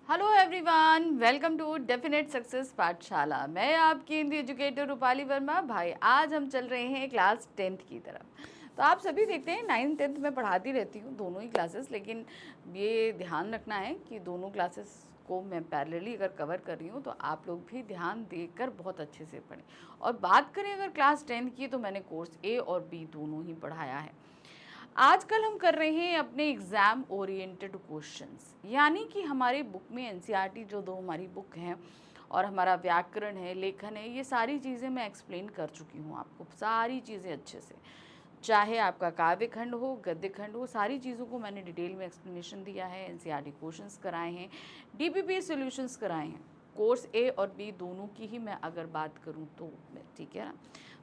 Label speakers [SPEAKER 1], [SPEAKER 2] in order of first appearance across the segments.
[SPEAKER 1] Hello everyone, welcome to definite success Pathshala. मैं आपकी Hindi educator Rupali Verma. भाई आज हम चल रहे हैं क्लास 10th की तरफ। तो आप सभी देखते हैं 9th 10th में पढ़ाती रहती हूँ दोनों ही क्लासेस, लेकिन ये ध्यान रखना है कि दोनों क्लासेस को मैं पैरेलली अगर कवर कर रही हूँ तो आप लोग भी ध्यान देकर बहुत अच्छे से पढ़ें। और बात करें अगर क्लास 10th की, तो मैंने कोर्स ए और बी दोनों ही पढ़ाया है। आजकल हम कर रहे हैं अपने एग्ज़ाम ओरिएंटेड क्वेश्चंस, यानी कि हमारे बुक में एनसीईआरटी जो दो हमारी बुक हैं और हमारा व्याकरण है, लेखन है, ये सारी चीज़ें मैं एक्सप्लेन कर चुकी हूँ आपको, सारी चीज़ें अच्छे से। चाहे आपका काव्य खंड हो, गद्य खंड हो, सारी चीज़ों को मैंने डिटेल में एक्सप्लेनेशन दिया है। एनसीईआरटी क्वेश्चंस कराए हैं, डीपीपी सॉल्यूशंस कराए हैं। कोर्स ए और बी दोनों की ही मैं अगर बात करूँ तो ठीक है ना,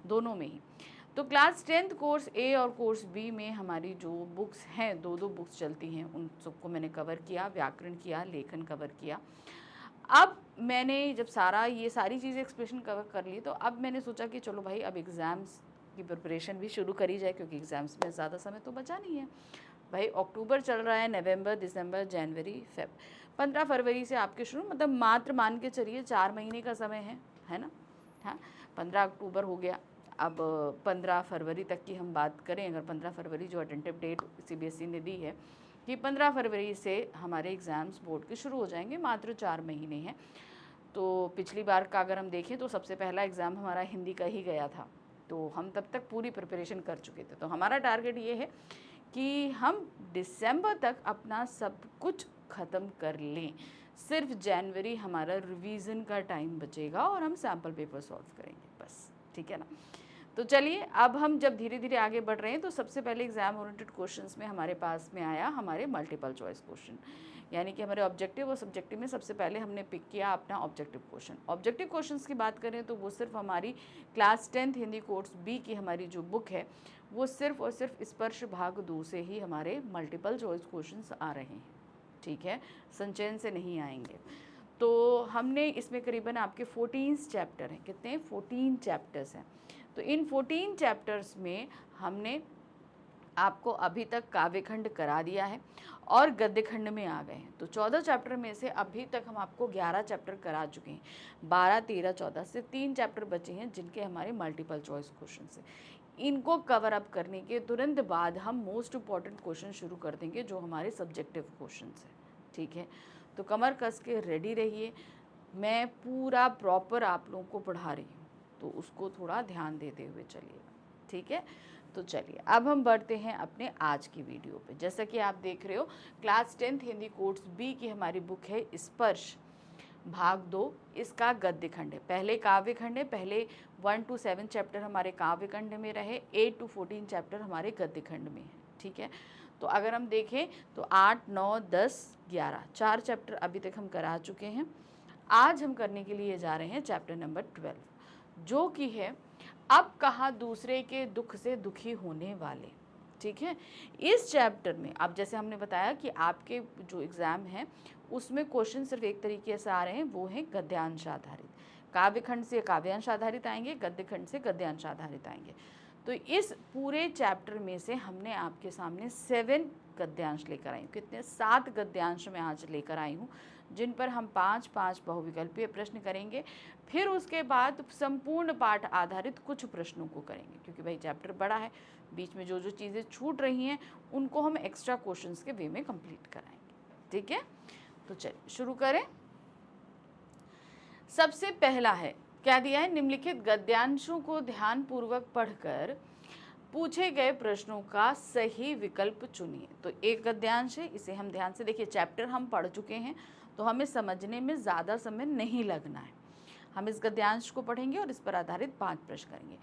[SPEAKER 1] दोनों में ही। तो क्लास 10th कोर्स ए और कोर्स बी में हमारी जो बुक्स हैं, दो बुक्स चलती हैं, उन सबको मैंने कवर किया, व्याकरण किया, लेखन कवर किया। अब मैंने जब ये सारी चीज़ें एक्सप्रेशन कवर कर ली, तो अब मैंने सोचा कि चलो भाई अब एग्ज़ाम्स की प्रिपरेशन भी शुरू करी जाए, क्योंकि एग्ज़ाम्स में ज़्यादा समय तो बचा नहीं है भाई। अक्टूबर चल रहा है, नवंबर, दिसंबर, जनवरी, फेब, 15 फरवरी से आपके शुरू, मतलब मात्र मान के चलिए 4 महीने का समय है ना। हाँ, 15 अक्टूबर हो गया। अब 15 फरवरी तक की हम बात करें, अगर 15 फरवरी जो अटेंटिव डेट सीबीएसई ने दी है कि 15 फरवरी से हमारे एग्ज़ाम्स बोर्ड के शुरू हो जाएंगे, मात्र 4 महीने हैं। तो पिछली बार का अगर हम देखें तो सबसे पहला एग्ज़ाम हमारा हिंदी का ही गया था, तो हम तब तक पूरी प्रिपरेशन कर चुके थे। तो हमारा टारगेट ये है कि हम दिसंबर तक अपना सब कुछ ख़त्म कर लें। सिर्फ जनवरी हमारा रिवीजन का टाइम बचेगा और हम सैम्पल पेपर सॉल्व करेंगे, बस। ठीक है ना। तो चलिए, अब हम जब धीरे धीरे आगे बढ़ रहे हैं, तो सबसे पहले एग्जाम ओरिएंटेड क्वेश्चंस में हमारे पास में आया हमारे मल्टीपल चॉइस क्वेश्चन, यानी कि हमारे ऑब्जेक्टिव और सब्जेक्टिव में सबसे पहले हमने पिक किया अपना ऑब्जेक्टिव क्वेश्चन। ऑब्जेक्टिव क्वेश्चंस की बात करें तो वो सिर्फ हमारी class 10th Hindi course B की हमारी जो बुक है, वो सिर्फ और सिर्फ स्पर्श भाग 2 से ही हमारे मल्टीपल चॉइस क्वेश्चंस आ रहे हैं। ठीक है, संचयन से नहीं आएंगे। तो हमने इसमें करीबन आपके 14 चैप्टर हैं। कितने? 14 चैप्टर्स हैं। तो इन 14 चैप्टर्स में हमने आपको अभी तक काव्यखंड करा दिया है और गद्यखंड में आ गए हैं। तो 14 चैप्टर में से अभी तक हम आपको 11 चैप्टर करा चुके हैं। 12, 13, 14 से 3 चैप्टर बचे हैं जिनके हमारे मल्टीपल चॉइस क्वेश्चन हैं। इनको कवर अप करने के तुरंत बाद हम मोस्ट इम्पॉर्टेंट क्वेश्चन शुरू कर देंगे, जो हमारे सब्जेक्टिव क्वेश्चन हैं। ठीक है, तो कमर कस के रेडी रहिए। मैं पूरा प्रॉपर आप लोगों को पढ़ा रही हूँ, तो उसको थोड़ा ध्यान देते हुए चलिएगा। ठीक है, तो चलिए अब हम बढ़ते हैं अपने आज की वीडियो पे। जैसा कि आप देख रहे हो, class 10th Hindi course B की हमारी बुक है स्पर्श भाग 2। इसका गद्य खंड है, पहले काव्य खंड है। पहले 1 to 7 चैप्टर हमारे काव्य खंड में रहे, 8 to 14 चैप्टर हमारे गद्य खंड में है। ठीक है, तो अगर हम देखें तो 8, 9, 10, 11 4 चैप्टर अभी तक हम करा चुके हैं। आज हम करने के लिए जा रहे हैं चैप्टर नंबर 12, जो कि है अब कहाँ दूसरे के दुख से दुखी होने वाले। ठीक है, इस चैप्टर में अब जैसे हमने बताया कि आपके जो एग्ज़ाम है उसमें क्वेश्चन सिर्फ एक तरीके से आ रहे हैं, वो हैं गद्यांश आधारित। काव्यखंड से काव्यांश आधारित आएंगे, गद्यखंड से गद्यांश आधारित आएंगे। तो इस पूरे चैप्टर में से हमने आपके सामने 7 गद्यांश लेकर आई हूँ। कितने? 7 गद्यांश मैं आज लेकर आई हूँ, जिन पर हम 5-5 बहुविकल्पीय प्रश्न करेंगे। फिर उसके बाद संपूर्ण पाठ आधारित कुछ प्रश्नों को करेंगे, क्योंकि भाई चैप्टर बड़ा है, बीच में जो जो चीज़ें छूट रही हैं उनको हम एक्स्ट्रा क्वेश्चंस के वे में कंप्लीट कराएंगे। ठीक है, तो चलिए शुरू करें। सबसे पहला है, क्या दिया है? निम्नलिखित गद्यांशों को ध्यानपूर्वक पढ़कर पूछे गए प्रश्नों का सही विकल्प चुनिए। तो एक गद्यांश है, इसे हम ध्यान से देखिए। चैप्टर हम पढ़ चुके हैं, तो हमें समझने में ज़्यादा समय नहीं लगना है। हम इस गद्यांश को पढ़ेंगे और इस पर आधारित 5 प्रश्न करेंगे।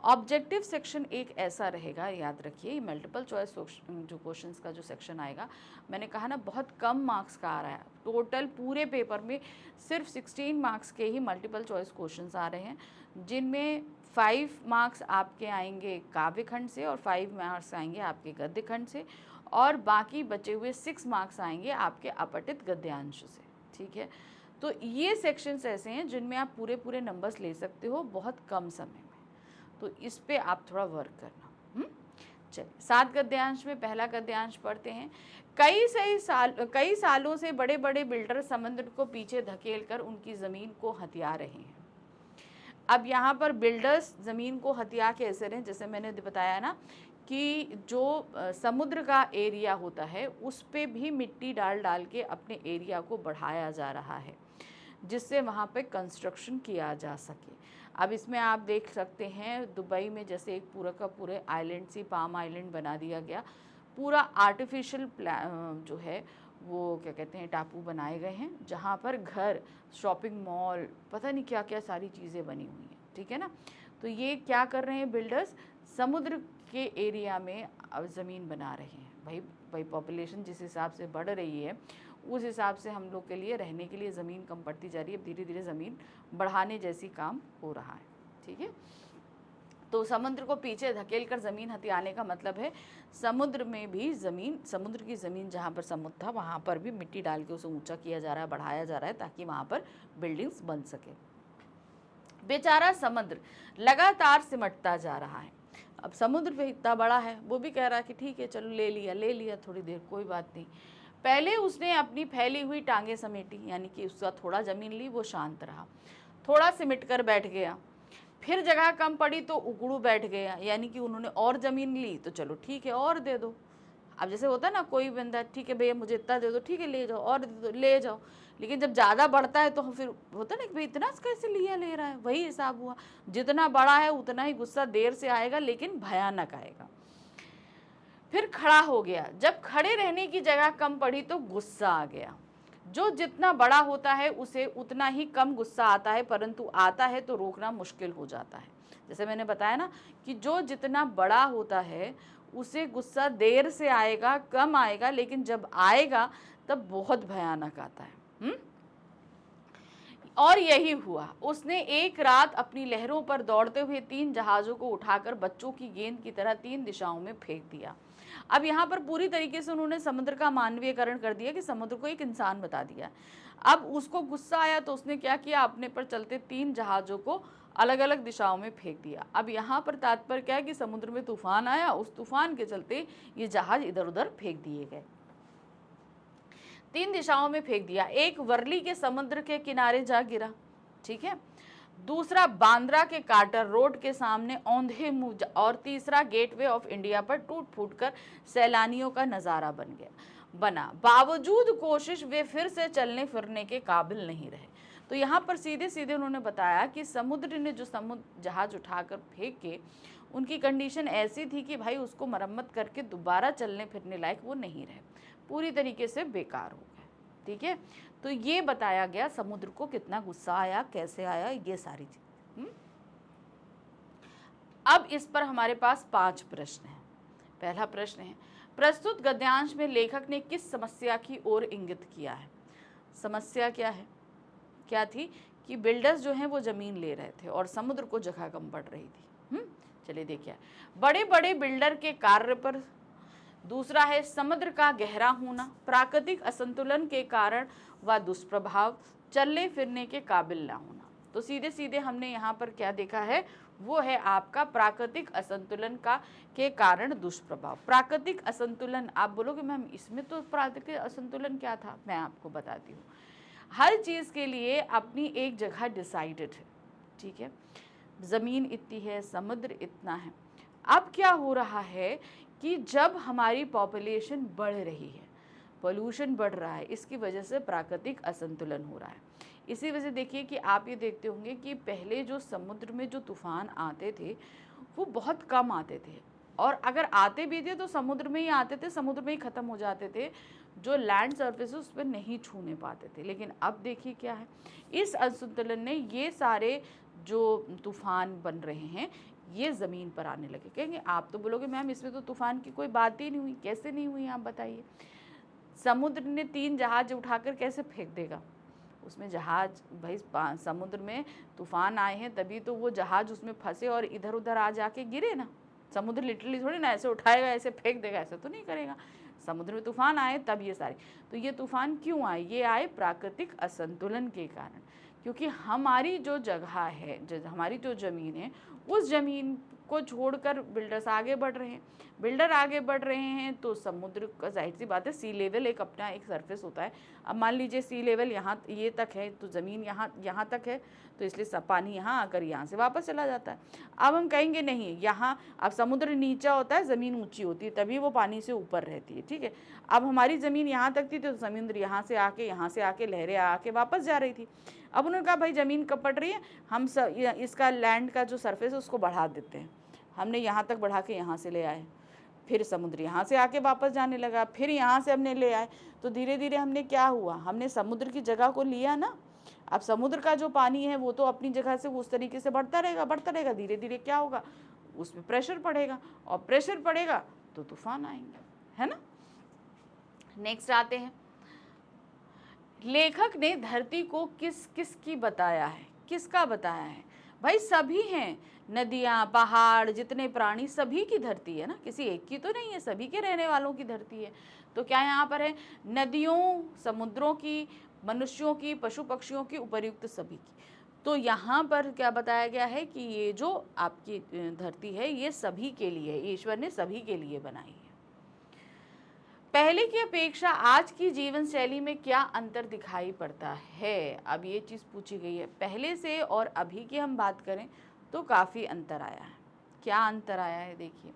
[SPEAKER 1] ऑब्जेक्टिव सेक्शन एक ऐसा रहेगा, याद रखिए, मल्टीपल चॉइस जो क्वेश्चंस का जो सेक्शन आएगा, मैंने कहा ना बहुत कम मार्क्स का आ रहा है। टोटल पूरे पेपर में सिर्फ 16 मार्क्स के ही मल्टीपल चॉइस क्वेश्चंस आ रहे हैं, जिनमें 5 मार्क्स आपके आएंगे काव्यखंड से और 5 मार्क्स आएंगे आपके गद्यखंड से, और बाकी बचे हुए 6 मार्क्स आएंगे आपके अपठित गद्यांश से। ठीक है, तो ये सेक्शंस ऐसे हैं जिनमें आप पूरे पूरे नंबर्स ले सकते हो बहुत कम समय में। तो इस पे आप थोड़ा वर्क करना। चलिए 7 गद्यांश में पहला गद्यांश पढ़ते हैं। कई सालों से बड़े बड़े बिल्डर समुद्र को पीछे धकेलकर उनकी ज़मीन को हथिया रहे हैं। अब यहाँ पर बिल्डर्स ज़मीन को हथिया कैसे रहे हैं, जैसे मैंने बताया ना कि जो समुद्र का एरिया होता है उस पे भी मिट्टी डाल डाल के अपने एरिया को बढ़ाया जा रहा है, जिससे वहाँ पे कंस्ट्रक्शन किया जा सके। अब इसमें आप देख सकते हैं दुबई में जैसे एक पूरा का पूरे आइलैंड सी पाम आइलैंड बना दिया गया, पूरा आर्टिफिशियल जो है वो क्या कहते हैं टापू बनाए गए हैं, जहाँ पर घर, शॉपिंग मॉल, पता नहीं क्या क्या सारी चीज़ें बनी हुई हैं, ठीक है ना। तो ये क्या कर रहे हैं बिल्डर्स, समुद्र के एरिया में अब ज़मीन बना रहे हैं। भाई पॉपुलेशन जिस हिसाब से बढ़ रही है उस हिसाब से हम लोग के लिए रहने के लिए ज़मीन कम पड़ती जा रही है। अब धीरे धीरे ज़मीन बढ़ाने जैसी काम हो रहा है, ठीक है। तो समुद्र को पीछे धकेल कर ज़मीन हथियाने का मतलब है समुद्र में भी ज़मीन, समुद्र की ज़मीन जहाँ पर समुद्र था वहाँ पर भी मिट्टी डाल के उसे ऊंचा किया जा रहा है, बढ़ाया जा रहा है, ताकि वहाँ पर बिल्डिंग्स बन सके। बेचारा समुद्र लगातार सिमटता जा रहा है। अब समुद्र भी इतना बड़ा है, वो भी कह रहा है कि ठीक है चलो ले लिया थोड़ी देर, कोई बात नहीं। पहले उसने अपनी फैली हुई टांगें समेटी, यानी कि उसका थोड़ा ज़मीन ली, वो शांत रहा, थोड़ा सिमट कर बैठ गया। फिर जगह कम पड़ी तो उकड़ू बैठ गया, यानी कि उन्होंने और ज़मीन ली तो चलो ठीक है और दे दो। अब जैसे होता है ना, कोई बंदा ठीक है भैया मुझे इतना दे दो, ठीक है ले जाओ और दे दो, ले जाओ। लेकिन जब ज़्यादा बढ़ता है तो फिर होता है ना कि भाई इतना कैसे ले रहा है, वही हिसाब हुआ। जितना बड़ा है उतना ही गुस्सा देर से आएगा, लेकिन भयानक आएगा। फिर खड़ा हो गया, जब खड़े रहने की जगह कम पड़ी तो गुस्सा आ गया। जो जितना बड़ा होता है उसे उतना ही कम गुस्सा आता है, परंतु आता है तो रोकना मुश्किल हो जाता है। जैसे मैंने बताया ना कि जो जितना बड़ा होता है उसे गुस्सा देर से आएगा, कम आएगा, लेकिन जब आएगा तब बहुत भयानक आता है। और यही हुआ। उसने एक रात अपनी लहरों पर दौड़ते हुए 3 जहाज़ों को उठाकर बच्चों की गेंद की तरह 3 दिशाओं में फेंक दिया। अब यहाँ पर पूरी तरीके से उन्होंने समुद्र का मानवीयकरण कर दिया कि समुद्र को एक इंसान बता दिया। अब उसको गुस्सा आया तो उसने क्या किया, अपने पर चलते 3 जहाज़ों को अलग अलग दिशाओं में फेंक दिया। अब यहाँ पर तात्पर्य क्या है कि समुद्र में तूफान आया, उस तूफान के चलते ये जहाज इधर उधर फेंक दिए गए, 3 दिशाओं में फेंक दिया। एक वर्ली के समुद्र के किनारे जा गिरा, ठीक है, दूसरा बांद्रा के कार्टर रोड के सामने औंधे मुंह, और तीसरा गेटवे ऑफ इंडिया पर टूट फूट कर सैलानियों का नज़ारा बना। बावजूद कोशिश वे फिर से चलने फिरने के काबिल नहीं रहे। तो यहाँ पर सीधे सीधे उन्होंने बताया कि समुद्र ने जो जहाज उठाकर फेंक के, उनकी कंडीशन ऐसी थी कि भाई उसको मरम्मत करके दोबारा चलने फिरने लायक वो नहीं रहे, पूरी तरीके से बेकार हो गए, ठीक है। तो ये बताया गया समुद्र को कितना गुस्सा आया, कैसे आया, ये सारी चीज़। अब इस पर हमारे पास 5 प्रश्न हैं। पहला प्रश्न है, प्रस्तुत गद्यांश में लेखक ने किस समस्या की ओर इंगित किया है। समस्या क्या थी कि बिल्डर्स जो हैं वो ज़मीन ले रहे थे और समुद्र को जगह कम पड़ रही थी। चलिए देखिए, बड़े बड़े बिल्डर के कार्य पर। दूसरा है समुद्र का गहरा होना, प्राकृतिक असंतुलन के कारण व दुष्प्रभाव, चलने फिरने के काबिल ना होना। तो सीधे सीधे हमने यहाँ पर क्या देखा है, वो है आपका प्राकृतिक असंतुलन के कारण दुष्प्रभाव। प्राकृतिक असंतुलन, आप बोलोगे मैम इसमें तो प्राकृतिक असंतुलन क्या था, मैं आपको बताती हूँ। हर चीज़ के लिए अपनी एक जगह डिसाइडेड है, ठीक है, ज़मीन इतनी है, समुद्र इतना है। अब क्या हो रहा है कि जब हमारी पॉपुलेशन बढ़ रही है, पोल्यूशन बढ़ रहा है, इसकी वजह से प्राकृतिक असंतुलन हो रहा है। इसी वजह से देखिए कि आप ये देखते होंगे कि पहले जो समुद्र में जो तूफ़ान आते थे वो बहुत कम आते थे, और अगर आते भी थे तो समुद्र में ही आते थे, समुद्र में ही ख़त्म हो जाते थे, जो लैंड सरफेस उस पर नहीं छूने पाते थे। लेकिन अब देखिए क्या है, इस असंतुलन ने ये सारे जो तूफ़ान बन रहे हैं ये ज़मीन पर आने लगे। कहेंगे आप तो बोलोगे मैम इसमें तो तूफ़ान की कोई बात ही नहीं हुई, कैसे नहीं हुई आप बताइए। समुद्र ने 3 जहाज उठाकर कैसे फेंक देगा, उसमें जहाज, भाई समुद्र में तूफ़ान आए हैं तभी तो वो जहाज उसमें फंसे और इधर उधर आ जाके गिरे ना। समुद्र लिटरली थोड़ी ना ऐसे उठाएगा ऐसे फेंक देगा, ऐसा तो नहीं करेगा। समुद्र में तूफ़ान आए तब ये सारे, तो ये तूफ़ान क्यों आए, ये आए प्राकृतिक असंतुलन के कारण। क्योंकि हमारी जो जगह है, हमारी जो ज़मीन है, उस ज़मीन को छोड़कर बिल्डर्स आगे बढ़ रहे हैं। बिल्डर आगे बढ़ रहे हैं तो समुद्र का जाहिर सी बात है सी लेवल एक अपना एक सरफेस होता है। अब मान लीजिए सी लेवल यहाँ ये तक है तो ज़मीन यहाँ तक है, तो इसलिए सब पानी यहाँ आकर यहाँ से वापस चला जाता है। अब हम कहेंगे नहीं, यहाँ अब समुद्र नीचा होता है, ज़मीन ऊंची होती है, तभी वो पानी से ऊपर रहती है। ठीक है, अब हमारी ज़मीन यहाँ तक थी तो समुद्र यहाँ से आके लहरें आके वापस जा रही थी। अब उन्होंने कहा भाई ज़मीन कब पड़ रही है, हम इसका लैंड का जो सरफेस है उसको बढ़ा देते हैं। हमने यहाँ तक बढ़ा के यहाँ से ले आए, फिर समुद्र यहाँ से आके वापस जाने लगा, फिर यहाँ से हमने ले आए, तो धीरे धीरे हमने क्या हुआ, हमने समुद्र की जगह को लिया ना। अब समुद्र का जो पानी है वो तो अपनी जगह से उस तरीके से बढ़ता रहेगा, धीरे धीरे क्या होगा, उसमें प्रेशर पड़ेगा, और प्रेशर पड़ेगा तो तूफान आएंगे, है ना। नेक्स्ट आते हैं, लेखक ने धरती को किसकी बताया है, किसका बताया है। भाई सभी हैं, नदियाँ पहाड़ जितने प्राणी सभी की धरती है ना, किसी एक की तो नहीं है, सभी के रहने वालों की धरती है। तो क्या यहाँ पर है, नदियों समुद्रों की, मनुष्यों की, पशु पक्षियों की, उपर्युक्त सभी की। तो यहाँ पर क्या बताया गया है कि ये जो आपकी धरती है ये सभी के लिए, ईश्वर ने सभी के लिए बनाई है। पहले की अपेक्षा आज की जीवन शैली में क्या अंतर दिखाई पड़ता है। अब ये चीज़ पूछी गई है, पहले से और अभी की हम बात करें तो काफ़ी अंतर आया है। क्या अंतर आया है, देखिए,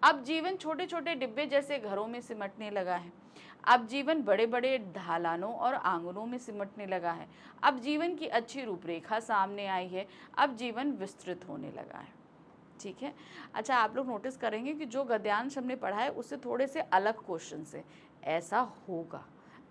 [SPEAKER 1] अब जीवन छोटे छोटे डिब्बे जैसे घरों में सिमटने लगा है। अब जीवन बड़े बड़े ढालानों और आंगनों में सिमटने लगा है। अब जीवन की अच्छी रूपरेखा सामने आई है। अब जीवन विस्तृत होने लगा है। ठीक है, अच्छा आप लोग नोटिस करेंगे कि जो गद्यांश हमने पढ़ा है उससे थोड़े से अलग क्वेश्चन से ऐसा होगा,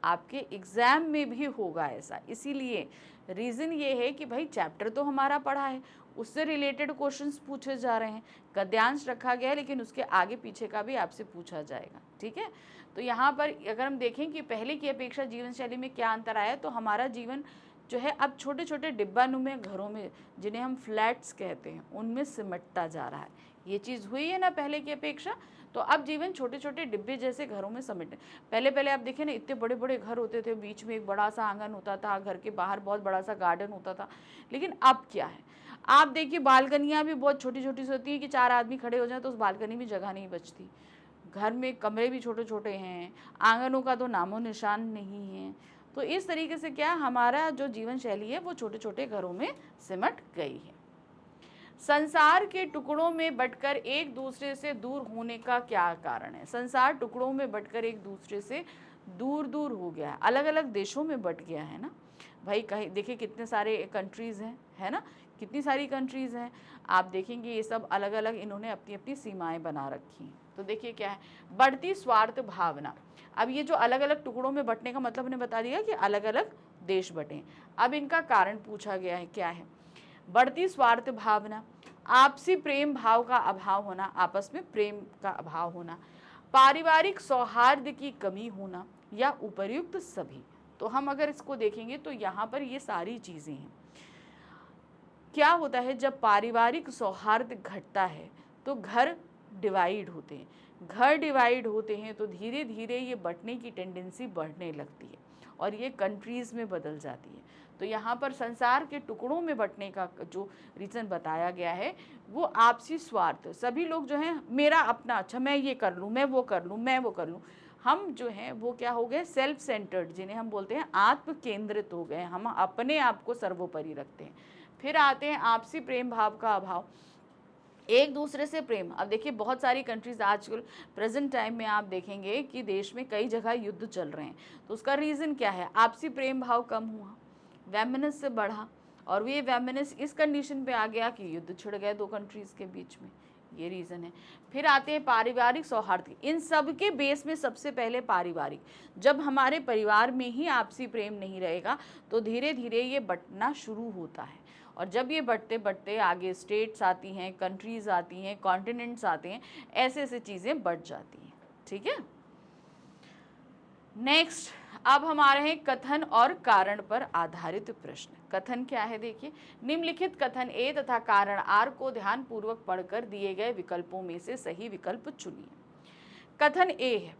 [SPEAKER 1] आपके एग्जाम में भी होगा ऐसा। इसीलिए रीज़न ये है कि भाई चैप्टर तो हमारा पढ़ा है, उससे रिलेटेड क्वेश्चंस पूछे जा रहे हैं, गद्यांश रखा गया है लेकिन उसके आगे पीछे का भी आपसे पूछा जाएगा। ठीक है, तो यहाँ पर अगर हम देखें कि पहले की अपेक्षा जीवन शैली में क्या अंतर आया, तो हमारा जीवन जो है अब छोटे छोटे डिब्बानुमा घरों में, जिन्हें हम फ्लैट्स कहते हैं, उनमें सिमटता जा रहा है। ये चीज़ हुई है ना पहले की अपेक्षा। तो अब जीवन छोटे छोटे डिब्बे जैसे घरों में समेटे। पहले आप देखें ना, इतने बड़े बड़े घर होते थे, बीच में एक बड़ा सा आंगन होता था, घर के बाहर बहुत बड़ा सा गार्डन होता था। लेकिन अब क्या है, आप देखिए बालकनियाँ भी बहुत छोटी छोटी सी होती हैं कि 4 आदमी खड़े हो जाए तो उस बालकनी में जगह नहीं बचती। घर में कमरे भी छोटे छोटे हैं, आंगनों का तो नामो निशान नहीं है। तो इस तरीके से क्या हमारा जो जीवन शैली है वो छोटे छोटे घरों में सिमट गई है। संसार के टुकड़ों में बंटकर एक दूसरे से दूर होने का क्या कारण है। संसार टुकड़ों में बंटकर एक दूसरे से दूर दूर हो गया है, अलग अलग देशों में बंट गया है ना भाई। कहीं देखिए कितने सारे कंट्रीज़ हैं, है ना, कितनी सारी कंट्रीज़ हैं। आप देखेंगे ये सब अलग अलग इन्होंने अपनी अपनी सीमाएं बना रखी हैं। तो देखिए क्या है, बढ़ती स्वार्थ भावना। अब ये जो अलग अलग टुकड़ों में बंटने का मतलब ने बता दिया कि अलग अलग देश बटे। अब इनका कारण पूछा गया है, क्या है, बढ़ती स्वार्थ भावना, आपसी प्रेम भाव का अभाव होना, आपस में प्रेम का अभाव होना, पारिवारिक सौहार्द की कमी होना, या उपर्युक्त सभी। तो हम अगर इसको देखेंगे तो यहाँ पर ये सारी चीज़ें हैं। क्या होता है, जब पारिवारिक सौहार्द घटता है तो घर डिवाइड होते हैं, घर डिवाइड होते हैं तो धीरे धीरे ये बंटने की टेंडेंसी बढ़ने लगती है और ये कंट्रीज़ में बदल जाती है। तो यहाँ पर संसार के टुकड़ों में बंटने का जो रीज़न बताया गया है वो आपसी स्वार्थ, सभी लोग जो हैं मेरा अपना, अच्छा मैं ये कर लूँ, मैं वो कर लूँ, मैं वो कर लूँ, हम जो हैं वो क्या हो गए, सेल्फ सेंटर्ड, जिन्हें हम बोलते हैं आत्म केंद्रित हो गए, हम अपने आप को सर्वोपरि रखते हैं। फिर आते हैं आपसी प्रेम भाव का अभाव, एक दूसरे से प्रेम। अब देखिए बहुत सारी कंट्रीज आजकल प्रेजेंट टाइम में आप देखेंगे कि देश में कई जगह युद्ध चल रहे हैं, तो उसका रीज़न क्या है, आपसी प्रेम भाव कम हुआ, वैमनस से बढ़ा, और ये वैमनस इस कंडीशन पे आ गया कि युद्ध छिड़ गए दो कंट्रीज़ के बीच में, ये रीज़न है। फिर आते हैं पारिवारिक सौहार्द। इन सब के बेस में सबसे पहले पारिवारिक, जब हमारे परिवार में ही आपसी प्रेम नहीं रहेगा तो धीरे धीरे ये बंटना शुरू होता है, और जब ये बढ़ते बढ़ते आगे स्टेट्स आती हैं, कंट्रीज़ आती हैं, कॉन्टिनेंट्स आते हैं, ऐसे ऐसे चीज़ें बढ़ जाती हैं। ठीक है, नेक्स्ट अब हमारे हैं कथन और कारण पर आधारित प्रश्न। कथन क्या है, देखिए, निम्नलिखित कथन ए तथा कारण आर को ध्यानपूर्वक पढ़कर दिए गए विकल्पों में से सही विकल्प चुनिए। कथन ए है,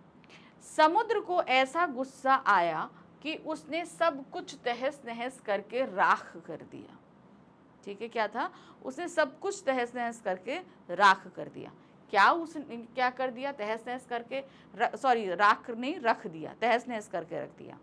[SPEAKER 1] समुद्र को ऐसा गुस्सा आया कि उसने सब कुछ तहस नहस करके राख कर दिया। ठीक है, क्या था, उसने सब कुछ तहस नहस करके राख कर दिया। क्या उसने क्या कर दिया, तहस नहस करके, सॉरी राख नहीं, रख दिया, तहस नहस करके रख दिया।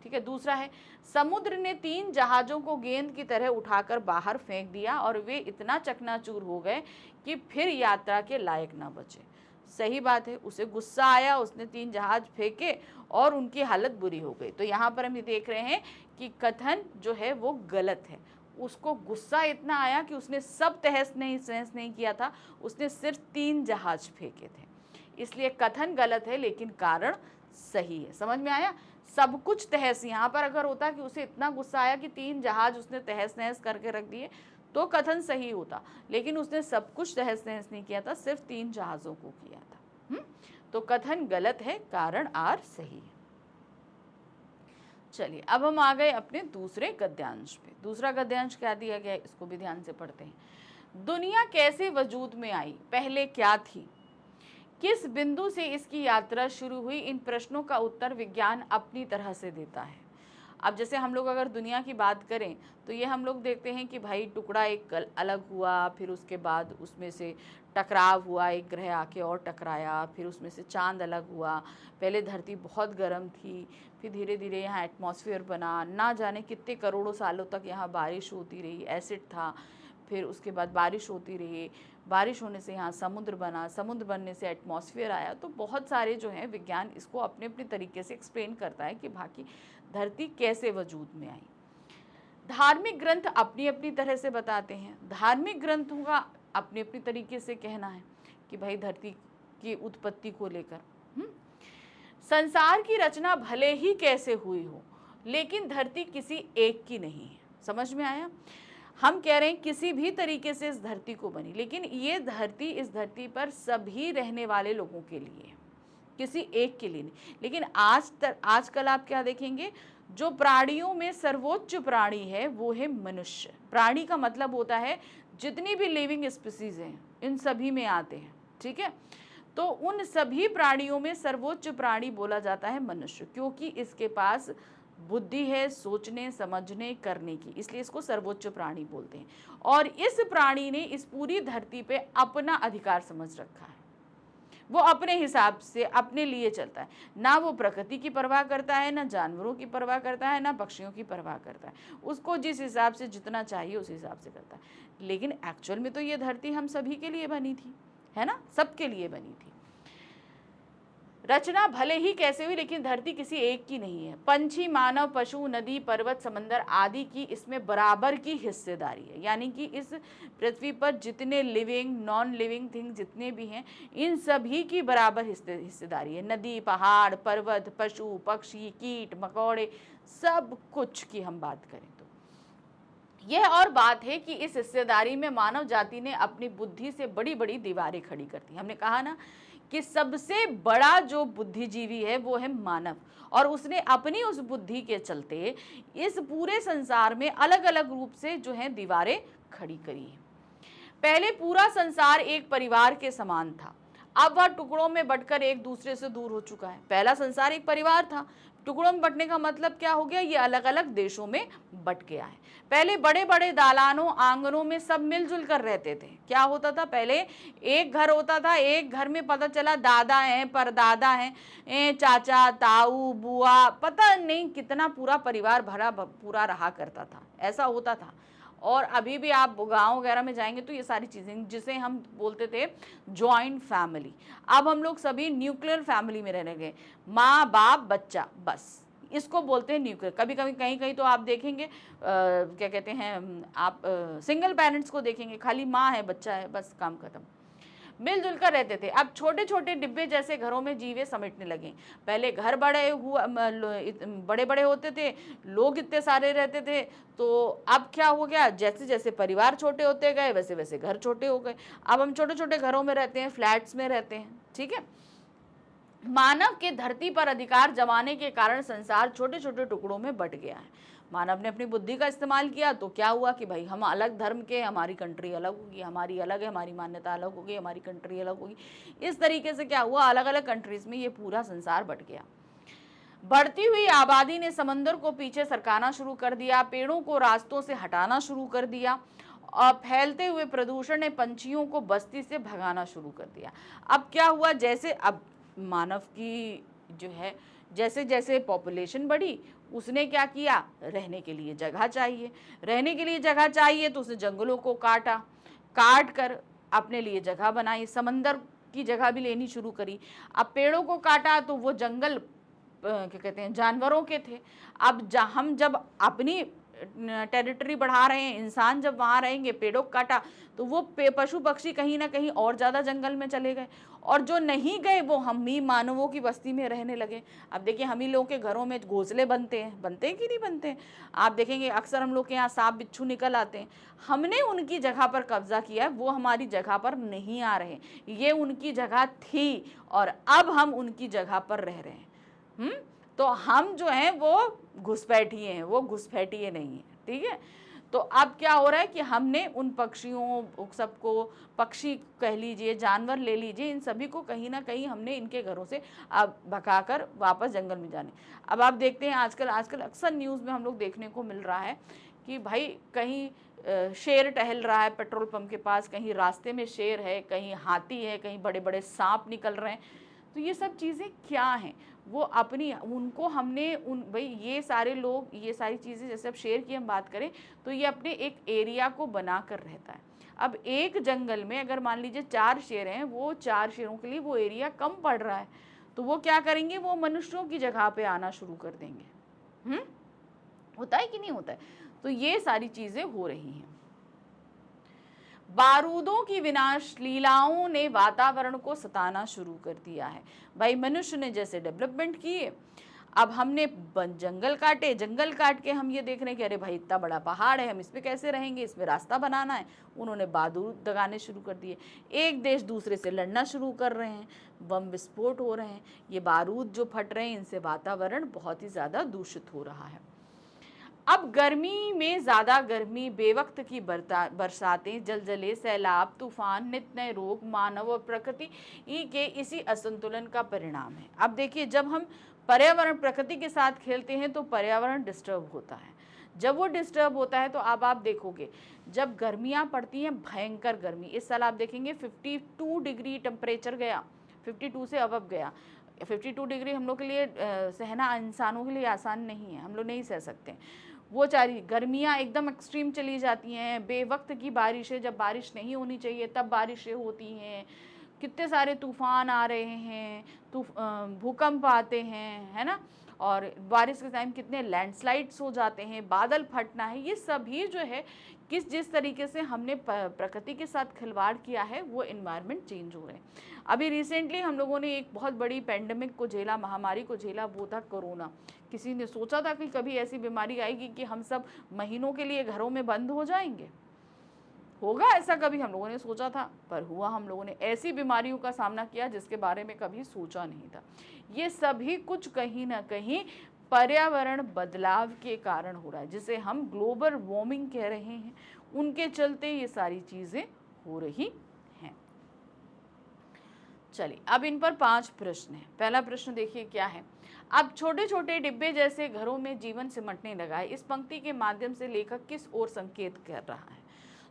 [SPEAKER 1] ठीक है। दूसरा है, समुद्र ने 3 जहाजों को गेंद की तरह उठाकर बाहर फेंक दिया और वे इतना चकनाचूर हो गए कि फिर यात्रा के लायक ना बचे। सही बात है, उसे गुस्सा आया, उसने 3 जहाज फेंके और उनकी हालत बुरी हो गई। तो यहाँ पर हम ये देख रहे हैं कि कथन जो है वो गलत है। उसको गुस्सा इतना आया कि उसने सब तहस नहीं किया था, उसने सिर्फ 3 जहाज फेंके थे। इसलिए कथन गलत है लेकिन कारण सही है। समझ में आया? सब कुछ तहस, यहाँ पर अगर होता कि उसे इतना गुस्सा आया कि 3 जहाज उसने तहस नहस करके रख दिए तो कथन सही होता, लेकिन उसने सब कुछ तहस नहस नहीं किया था, सिर्फ 3 जहाजों को किया था। तो कथन गलत है, कारण आर सही है। चलिए अब हम आ गए अपने दूसरे गद्यांश पे। दूसरा गद्यांश क्या दिया गया है, इसको भी ध्यान से पढ़ते हैं। दुनिया कैसे वजूद में आई, पहले क्या थी, किस बिंदु से इसकी यात्रा शुरू हुई, इन प्रश्नों का उत्तर विज्ञान अपनी तरह से देता है। अब जैसे हम लोग अगर दुनिया की बात करें तो ये हम लोग देखते हैं कि भाई टुकड़ा एक अलग हुआ, फिर उसके बाद उसमें से टकराव हुआ, एक ग्रह आके और टकराया, फिर उसमें से चांद अलग हुआ। पहले धरती बहुत गर्म थी, फिर धीरे धीरे यहाँ एटमॉस्फेयर बना, ना जाने कितने करोड़ों सालों तक यहाँ बारिश होती रही, एसिड था, फिर उसके बाद बारिश होती रही, बारिश होने से यहाँ समुद्र बना, समुद्र बनने से एटमॉस्फेयर आया। तो बहुत सारे जो हैं विज्ञान इसको अपने अपने तरीके से एक्सप्लेन करता है कि बाकी धरती कैसे वजूद में आई। धार्मिक ग्रंथ अपनी अपनी तरह से बताते हैं। धार्मिक ग्रंथों का अपने अपने तरीके से कहना है कि भाई धरती की उत्पत्ति को लेकर संसार की रचना भले ही कैसे हुई हो, लेकिन धरती किसी एक की नहीं है। समझ में आया? हम कह रहे हैं किसी भी तरीके से इस धरती को बनी, लेकिन ये धरती इस धरती पर सभी रहने वाले लोगों के लिए है, किसी एक के लिए नहीं। लेकिन आजकल आप क्या देखेंगे, जो प्राणियों में सर्वोच्च प्राणी है वो है मनुष्य। प्राणी का मतलब होता है जितनी भी लिविंग स्पीसीज हैं इन सभी में आते हैं। ठीक है, तो उन सभी प्राणियों में सर्वोच्च प्राणी बोला जाता है मनुष्य, क्योंकि इसके पास बुद्धि है सोचने समझने करने की, इसलिए इसको सर्वोच्च प्राणी बोलते हैं। और इस प्राणी ने इस पूरी धरती पे अपना अधिकार समझ रखा है, वो अपने हिसाब से अपने लिए चलता है, ना वो प्रकृति की परवाह करता है, ना जानवरों की परवाह करता है, ना पक्षियों की परवाह करता है। उसको जिस हिसाब से जितना चाहिए उस हिसाब से करता है। लेकिन एक्चुअल में तो ये धरती हम सभी के लिए बनी थी, है ना, सबके लिए बनी थी। रचना भले ही कैसे हुई, लेकिन धरती किसी एक की नहीं है। पंछी, मानव, पशु, नदी, पर्वत, समंदर आदि की इसमें बराबर की हिस्सेदारी है। यानी कि इस पृथ्वी पर जितने लिविंग नॉन लिविंग थिंग जितने भी हैं, इन सभी की बराबर हिस्सेदारी है। नदी, पहाड़, पर्वत, पशु, पक्षी, कीट मकोड़े, सब कुछ की हम बात करें तो यह और बात है कि इस हिस्सेदारी में मानव जाति ने अपनी बुद्धि से बड़ी बड़ी दीवारें खड़ी कर दी। हमने कहा ना कि सबसे बड़ा जो बुद्धिजीवी है वो है मानव, और उसने अपनी उस बुद्धि के चलते इस पूरे संसार में अलग अलग रूप से जो है दीवारें खड़ी करी है। पहले पूरा संसार एक परिवार के समान था, अब वह टुकड़ों में बंटकर एक दूसरे से दूर हो चुका है। पहला संसार एक परिवार था, टुकड़ों में बंटने का मतलब क्या हो गया, ये अलग अलग देशों में बंट गया है। पहले बड़े बड़े दालानों आंगनों में सब मिलजुल कर रहते थे। क्या होता था, पहले एक घर होता था, एक घर में पता चला दादा हैं, परदादा हैं, चाचा, ताऊ, बुआ, पता नहीं कितना पूरा परिवार भरा पूरा रहा करता था, ऐसा होता था। और अभी भी आप गांव वगैरह में जाएंगे तो ये सारी चीज़ें, जिसे हम बोलते थे जॉइंट फैमिली, अब हम लोग सभी न्यूक्लियर फैमिली में रहने गए, माँ बाप बच्चा, बस इसको बोलते हैं न्यूक्लियर। कभी कभी कहीं कहीं तो आप देखेंगे क्या कहते हैं, आप सिंगल पेरेंट्स को देखेंगे, खाली माँ है बच्चा है, बस काम खत्म, मिलजुल कर रहते थे। अब छोटे छोटे डिब्बे जैसे घरों में जीवे समेटने लगे। पहले घर बड़े बड़े होते थे, लोग इतने सारे रहते थे, तो अब क्या हो गया, जैसे जैसे परिवार छोटे होते गए वैसे वैसे घर छोटे हो गए। अब हम छोटे छोटे घरों में रहते हैं, फ्लैट्स में रहते हैं। ठीक है, मानव के धरती पर अधिकार जमाने के कारण संसार छोटे छोटे टुकड़ों में बंट गया है। मानव ने अपनी बुद्धि का इस्तेमाल किया तो क्या हुआ कि भाई हम अलग धर्म के, हमारी कंट्री अलग होगी, हमारी अलग है, हमारी मान्यता अलग होगी, हमारी कंट्री अलग होगी। इस तरीके से क्या हुआ, अलग अलग कंट्रीज में ये पूरा संसार बंट गया। बढ़ती हुई आबादी ने समंदर को पीछे सरकाना शुरू कर दिया, पेड़ों को रास्तों से हटाना शुरू कर दिया, और फैलते हुए प्रदूषण ने पंछियों को बस्ती से भगाना शुरू कर दिया। अब क्या हुआ, जैसे अब मानव की जो है जैसे जैसे पॉपुलेशन बढ़ी, उसने क्या किया, रहने के लिए जगह चाहिए, रहने के लिए जगह चाहिए तो उसने जंगलों को काटा, काट कर अपने लिए जगह बनाई, समंदर की जगह भी लेनी शुरू करी। अब पेड़ों को काटा तो वो जंगल क्या कहते हैं, जानवरों के थे। अब हम जब अपनी टेरिटरी बढ़ा रहे हैं, इंसान जब वहाँ रहेंगे, पेड़ों को काटा तो वो पशु पक्षी कहीं ना कहीं और ज़्यादा जंगल में चले गए, और जो नहीं गए वो हम ही मानवों की बस्ती में रहने लगे। अब देखिए हम ही लोगों के घरों में घोंसले बनते हैं कि नहीं बनते हैं? आप देखेंगे अक्सर हम लोग के यहाँ सांप बिच्छू निकल आते हैं। हमने उनकी जगह पर कब्जा किया है, वो हमारी जगह पर नहीं आ रहे, ये उनकी जगह थी और अब हम उनकी जगह पर रह रहे हैं। तो हम जो हैं वो घुसपैठिए हैं, वो घुसपैठिए नहीं है, ठीक है। तो अब क्या हो रहा है कि हमने उन पक्षियों सबको, पक्षी कह लीजिए, जानवर ले लीजिए, इन सभी को कहीं ना कहीं हमने इनके घरों से अब भगाकर वापस जंगल में जाने। अब आप देखते हैं आजकल अक्सर न्यूज़ में हम लोग देखने को मिल रहा है कि भाई कहीं शेर टहल रहा है पेट्रोल पंप के पास, कहीं रास्ते में शेर है, कहीं हाथी है, कहीं बड़े बड़े सांप निकल रहे हैं। तो ये सब चीज़ें क्या हैं, वो अपनी उनको हमने भाई ये सारे लोग, ये सारी चीज़ें, जैसे अब शेर की हम बात करें तो ये अपने एक एरिया को बना कर रहता है। अब एक जंगल में अगर मान लीजिए 4 शेर हैं, वो 4 शेरों के लिए वो एरिया कम पड़ रहा है, तो वो क्या करेंगे, वो मनुष्यों की जगह पे आना शुरू कर देंगे। होता है कि नहीं होता है? तो ये सारी चीज़ें हो रही हैं। बारूदों की विनाश लीलाओं ने वातावरण को सताना शुरू कर दिया है। भाई मनुष्य ने जैसे डेवलपमेंट किए, अब हमने जंगल काटे, जंगल काट के हम ये देख रहे हैं कि अरे भाई इतना बड़ा पहाड़ है, हम इस पे कैसे रहेंगे, इसमें रास्ता बनाना है। उन्होंने बारूद दगाने शुरू कर दिए, एक देश दूसरे से लड़ना शुरू कर रहे हैं, बम विस्फोट हो रहे हैं, ये बारूद जो फट रहे हैं इनसे वातावरण बहुत ही ज़्यादा दूषित हो रहा है। अब गर्मी में ज़्यादा गर्मी, बेवक्त की बरसातें, जलजले, सैलाब, तूफान, नित नए रोग मानव और प्रकृति के इसी असंतुलन का परिणाम है। अब देखिए जब हम पर्यावरण, प्रकृति के साथ खेलते हैं तो पर्यावरण डिस्टर्ब होता है। जब वो डिस्टर्ब होता है तो अब आप देखोगे जब गर्मियाँ पड़ती हैं, भयंकर गर्मी, इस साल आप देखेंगे 52 डिग्री टेम्परेचर गया, 52 से अब गया। 52 डिग्री हम लोग के लिए सहना इंसानों के लिए आसान नहीं है, हम लोग नहीं सह सकते। वो चारी गर्मियाँ एकदम एक्सट्रीम चली जाती हैं, बेवक्त की बारिशें, जब बारिश नहीं होनी चाहिए तब बारिशें होती हैं, कितने सारे तूफान आ रहे हैं, भूकंप आते हैं, है ना, और बारिश के टाइम कितने लैंडस्लाइड्स हो जाते हैं, बादल फटना है, ये सभी जो है जिस तरीके से हमने प्रकृति के साथ खिलवाड़ किया है वो एनवायरनमेंट चेंज हो रहे हैं। अभी रिसेंटली हम लोगों ने एक बहुत बड़ी पैंडेमिक को झेला, महामारी को झेला, वो था कोरोना। किसी ने सोचा था कि कभी ऐसी बीमारी आएगी कि हम सब महीनों के लिए घरों में बंद हो जाएंगे? होगा ऐसा, कभी हम लोगों ने सोचा था? पर हुआ। हम लोगों ने ऐसी बीमारियों का सामना किया जिसके बारे में कभी सोचा नहीं था। ये सभी कुछ कहीं ना कहीं पर्यावरण बदलाव के कारण हो रहा है, जिसे हम ग्लोबल वार्मिंग कह रहे हैं। उनके चलते ये सारी चीज़ें हो रही हैं। चलिए अब इन पर 5 प्रश्न हैं। पहला प्रश्न देखिए क्या है। अब छोटे छोटे डिब्बे जैसे घरों में जीवन सिमटने लगा है। इस पंक्ति के माध्यम से लेखक किस ओर संकेत कर रहा है?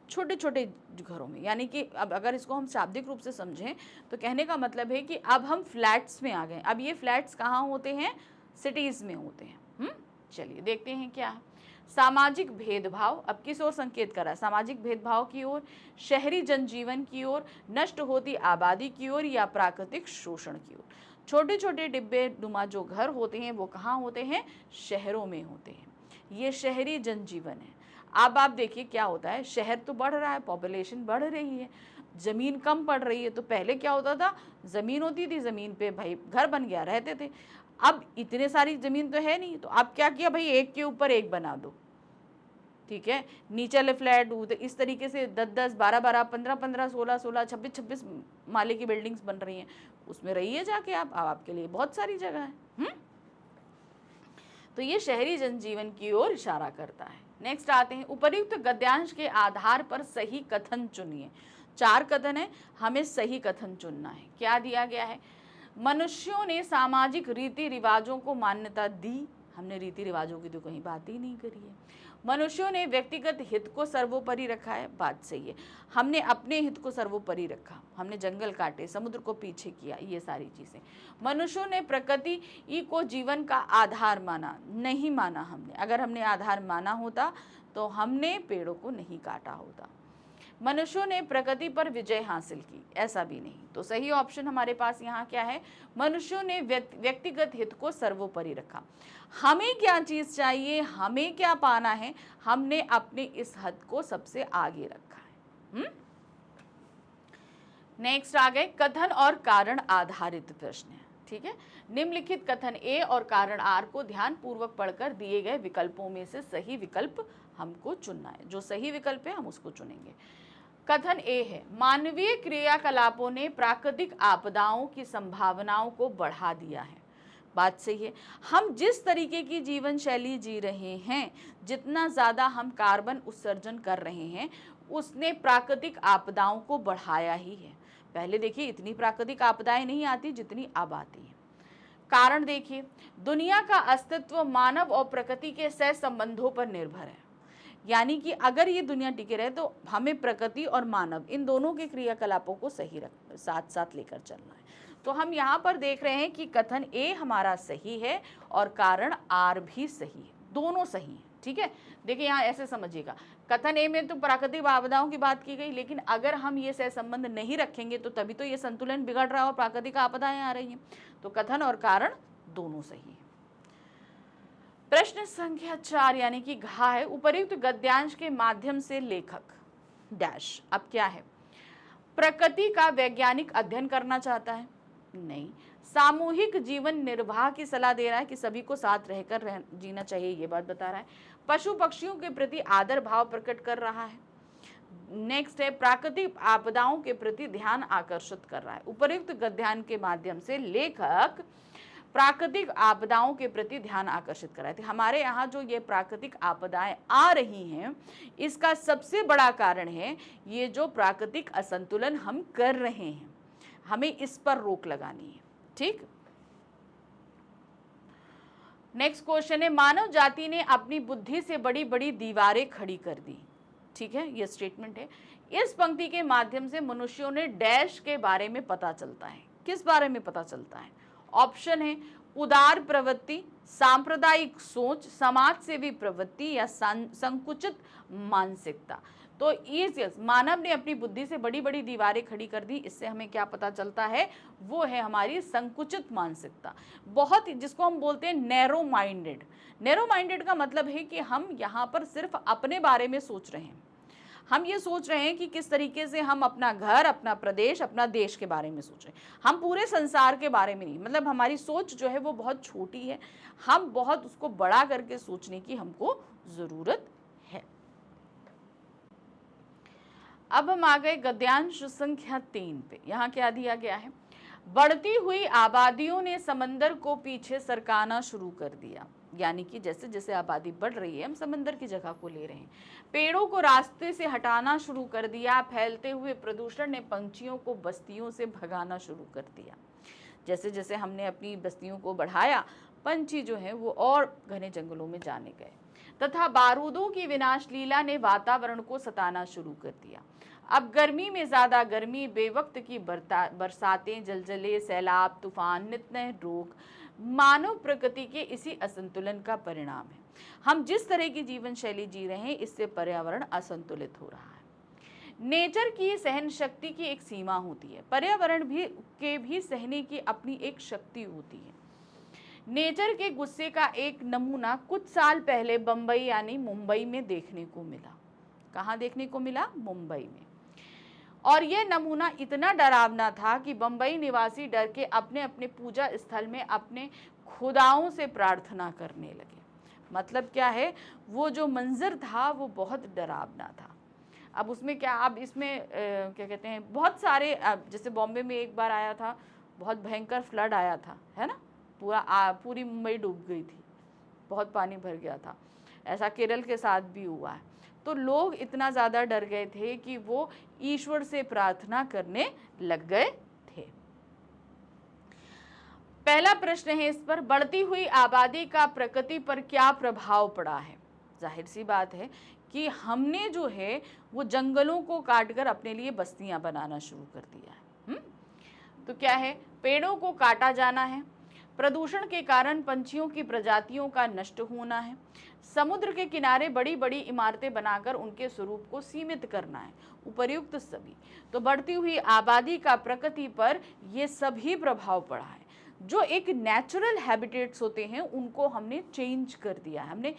[SPEAKER 1] छोटे छोटे घरों में, यानी कि अब अगर इसको हम शाब्दिक रूप से समझें तो कहने का मतलब है कि अब हम फ्लैट्स में आ गए। अब ये फ्लैट्स कहाँ होते हैं? सिटीज़ में होते हैं। चलिए देखते हैं क्या है। सामाजिक भेदभाव, अब किस ओर संकेत कर रहा है? सामाजिक भेदभाव की ओर, शहरी जनजीवन की ओर, नष्ट होती आबादी की ओर, या प्राकृतिक शोषण की ओर? छोटे छोटे डिब्बे नुमा जो घर होते हैं वो कहाँ होते हैं? शहरों में होते हैं। ये शहरी जनजीवन है। अब आप देखिए क्या होता है, शहर तो बढ़ रहा है, पॉपुलेशन बढ़ रही है, ज़मीन कम पड़ रही है। तो पहले क्या होता था, ज़मीन होती थी, ज़मीन पे भाई घर बन गया, रहते थे। अब इतने सारी ज़मीन तो है नहीं, तो अब क्या किया भाई, एक के ऊपर एक बना दो, ठीक है। नीचे वाले फ्लैट इस तरीके से 10-10, 12-12, 15-15, 16-16, 26-26 माले की बिल्डिंग्स बन रही हैं। उसमें रहिए जाके आप, आपके लिए बहुत सारी जगह है। तो ये शहरी जनजीवन की ओर इशारा करता है। नेक्स्ट आते हैं, उपर्युक्त गद्यांश के आधार पर सही कथन चुनिए। 4 कथन है, हमें सही कथन चुनना है। क्या दिया गया है? मनुष्यों ने सामाजिक रीति रिवाजों को मान्यता दी, हमने रीति रिवाजों की तो कहीं बात ही नहीं करी है। मनुष्यों ने व्यक्तिगत हित को सर्वोपरि रखा है, बात सही है। हमने अपने हित को सर्वोपरि रखा, हमने जंगल काटे, समुद्र को पीछे किया, ये सारी चीजें। मनुष्यों ने प्रकृति को जीवन का आधार माना, नहीं माना हमने। अगर हमने आधार माना होता तो हमने पेड़ों को नहीं काटा होता। मनुष्यों ने प्रकृति पर विजय हासिल की, ऐसा भी नहीं। तो सही ऑप्शन हमारे पास यहाँ क्या है, मनुष्यों ने व्यक्तिगत हित को सर्वोपरि रखा। हमें क्या चीज चाहिए, हमें क्या पाना है, हमने अपने इस हद को सबसे आगे रखा है। नेक्स्ट आ गए कथन और कारण आधारित प्रश्न है। ठीक है, निम्नलिखित कथन ए और कारण आर को ध्यान पूर्वक पढ़कर दिए गए विकल्पों में से सही विकल्प हमको चुनना है। जो सही विकल्प है हम उसको चुनेंगे। कथन ए है, मानवीय क्रियाकलापों ने प्राकृतिक आपदाओं की संभावनाओं को बढ़ा दिया है। बात सही है। हम जिस तरीके की जीवन शैली जी रहे हैं, जितना ज्यादा हम कार्बन उत्सर्जन कर रहे हैं, उसने प्राकृतिक आपदाओं को बढ़ाया ही है। पहले देखिए इतनी प्राकृतिक आपदाएं नहीं आती जितनी अब आती है। कारण देखिए, दुनिया का अस्तित्व मानव और प्रकृति के सह संबंधों पर निर्भर है। यानी कि अगर ये दुनिया टिके रहे तो हमें प्रकृति और मानव इन दोनों के क्रियाकलापों को सही साथ साथ लेकर चलना है। तो हम यहाँ पर देख रहे हैं कि कथन ए हमारा सही है और कारण आर भी सही है, दोनों सही है। ठीक है, देखिए यहाँ ऐसे समझिएगा, कथन ए में तो प्राकृतिक आपदाओं की बात की गई, लेकिन अगर हम ये सह संबंध नहीं रखेंगे तो तभी तो ये संतुलन बिगड़ रहा है और प्राकृतिक आपदाएं आ रही हैं। तो कथन और कारण दोनों सही है। प्रश्न संख्या 4 यानी कि घा है, उपर्युक्त गद्यांश के माध्यम से लेखक डैश। अब क्या है, प्रकृति का वैज्ञानिक अध्ययन करना चाहता है, नहीं। सामूहिक जीवन निर्वाह की सलाह दे रहा है कि सभी को साथ रहकर जीना चाहिए, ये बात बता रहा है। पशु पक्षियों के प्रति आदर भाव प्रकट कर रहा है। नेक्स्ट है, प्राकृतिक आपदाओं के प्रति ध्यान आकर्षित कर रहा है। उपर्युक्त गद्यांश के माध्यम से लेखक प्राकृतिक आपदाओं के प्रति ध्यान आकर्षित कर रहे थे। हमारे यहाँ जो ये प्राकृतिक आपदाएं आ रही हैं, इसका सबसे बड़ा कारण है ये जो प्राकृतिक असंतुलन हम कर रहे हैं, हमें इस पर रोक लगानी है। ठीक, नेक्स्ट क्वेश्चन है, मानव जाति ने अपनी बुद्धि से बड़ी बड़ी दीवारें खड़ी कर दी। ठीक है, ये स्टेटमेंट है। इस पंक्ति के माध्यम से मनुष्यों ने डैश के बारे में पता चलता है। किस बारे में पता चलता है? ऑप्शन है उदार प्रवृत्ति, सांप्रदायिक सोच, समाज सेवी प्रवृत्ति या संकुचित मानसिकता। तो ये मानव ने अपनी बुद्धि से बड़ी बड़ी दीवारें खड़ी कर दी, इससे हमें क्या पता चलता है, वो है हमारी संकुचित मानसिकता। बहुत, जिसको हम बोलते हैं नैरो माइंडेड। नैरो माइंडेड का मतलब है कि हम यहाँ पर सिर्फ अपने बारे में सोच रहे हैं। हम ये सोच रहे हैं कि किस तरीके से हम अपना घर, अपना प्रदेश, अपना देश के बारे में सोचें। हम पूरे संसार के बारे में नहीं, मतलब हमारी सोच जो है वो बहुत छोटी है, हम बहुत उसको बड़ा करके सोचने की हमको ज़रूरत है। अब हम आ गए गद्यांश संख्या 3 पे। यहाँ क्या दिया गया है, बढ़ती हुई आबादियों ने समंदर को पीछे सरकाना शुरू कर दिया। यानी कि जैसे जैसे आबादी बढ़ रही है हम समंदर की जगह को ले रहे हैं। पेड़ों को रास्ते से हटाना शुरू कर दिया। फैलते हुए प्रदूषण ने पंछियों को बस्तियों से भगाना शुरू कर दिया। जैसे जैसे हमने अपनी बस्तियों को बढ़ाया, पंछी जो है वो और घने जंगलों में जाने गए। तथा बारूदों की विनाश लीला ने वातावरण को सताना शुरू कर दिया। अब गर्मी में ज्यादा गर्मी, बेवक्त की बरसातें, जलजले, सैलाब, तूफान, नित नए रोग मानव प्रकृति के इसी असंतुलन का परिणाम है। हम जिस तरह की जीवन शैली जी रहे हैं, इससे पर्यावरण असंतुलित हो रहा है। नेचर की सहन शक्ति की एक सीमा होती है, पर्यावरण भी सहने की अपनी एक शक्ति होती है। नेचर के गुस्से का एक नमूना कुछ साल पहले बंबई यानी मुंबई में देखने को मिला। कहाँ देखने को मिला? मुंबई में। और यह नमूना इतना डरावना था कि बंबई निवासी डर के अपने अपने पूजा स्थल में अपने खुदाओं से प्रार्थना करने लगे। मतलब क्या है, वो जो मंजर था वो बहुत डरावना था। अब उसमें क्या, अब इसमें क्या कहते हैं, बहुत सारे, जैसे बॉम्बे में एक बार आया था, बहुत भयंकर फ्लड आया था, है ना, पूरी मुंबई डूब गई थी, बहुत पानी भर गया था। ऐसा केरल के साथ भी हुआ है। तो लोग इतना ज़्यादा डर गए थे कि वो ईश्वर से प्रार्थना करने लग गए थे। पहला प्रश्न है इस पर, बढ़ती हुई आबादी का प्रकृति पर क्या प्रभाव पड़ा है। जाहिर सी बात है कि हमने जो है वो जंगलों को काटकर अपने लिए बस्तियां बनाना शुरू कर दिया है। तो क्या है, पेड़ों को काटा जाना है, प्रदूषण के कारण पंछियों की प्रजातियों का नष्ट होना है, समुद्र के किनारे बड़ी बड़ी इमारतें बनाकर उनके स्वरूप को सीमित करना है, उपर्युक्त सभी। तो बढ़ती हुई आबादी का प्रकृति पर ये सभी प्रभाव पड़ा है। जो एक नेचुरल हैबिटेट्स होते हैं उनको हमने चेंज कर दिया है, हमने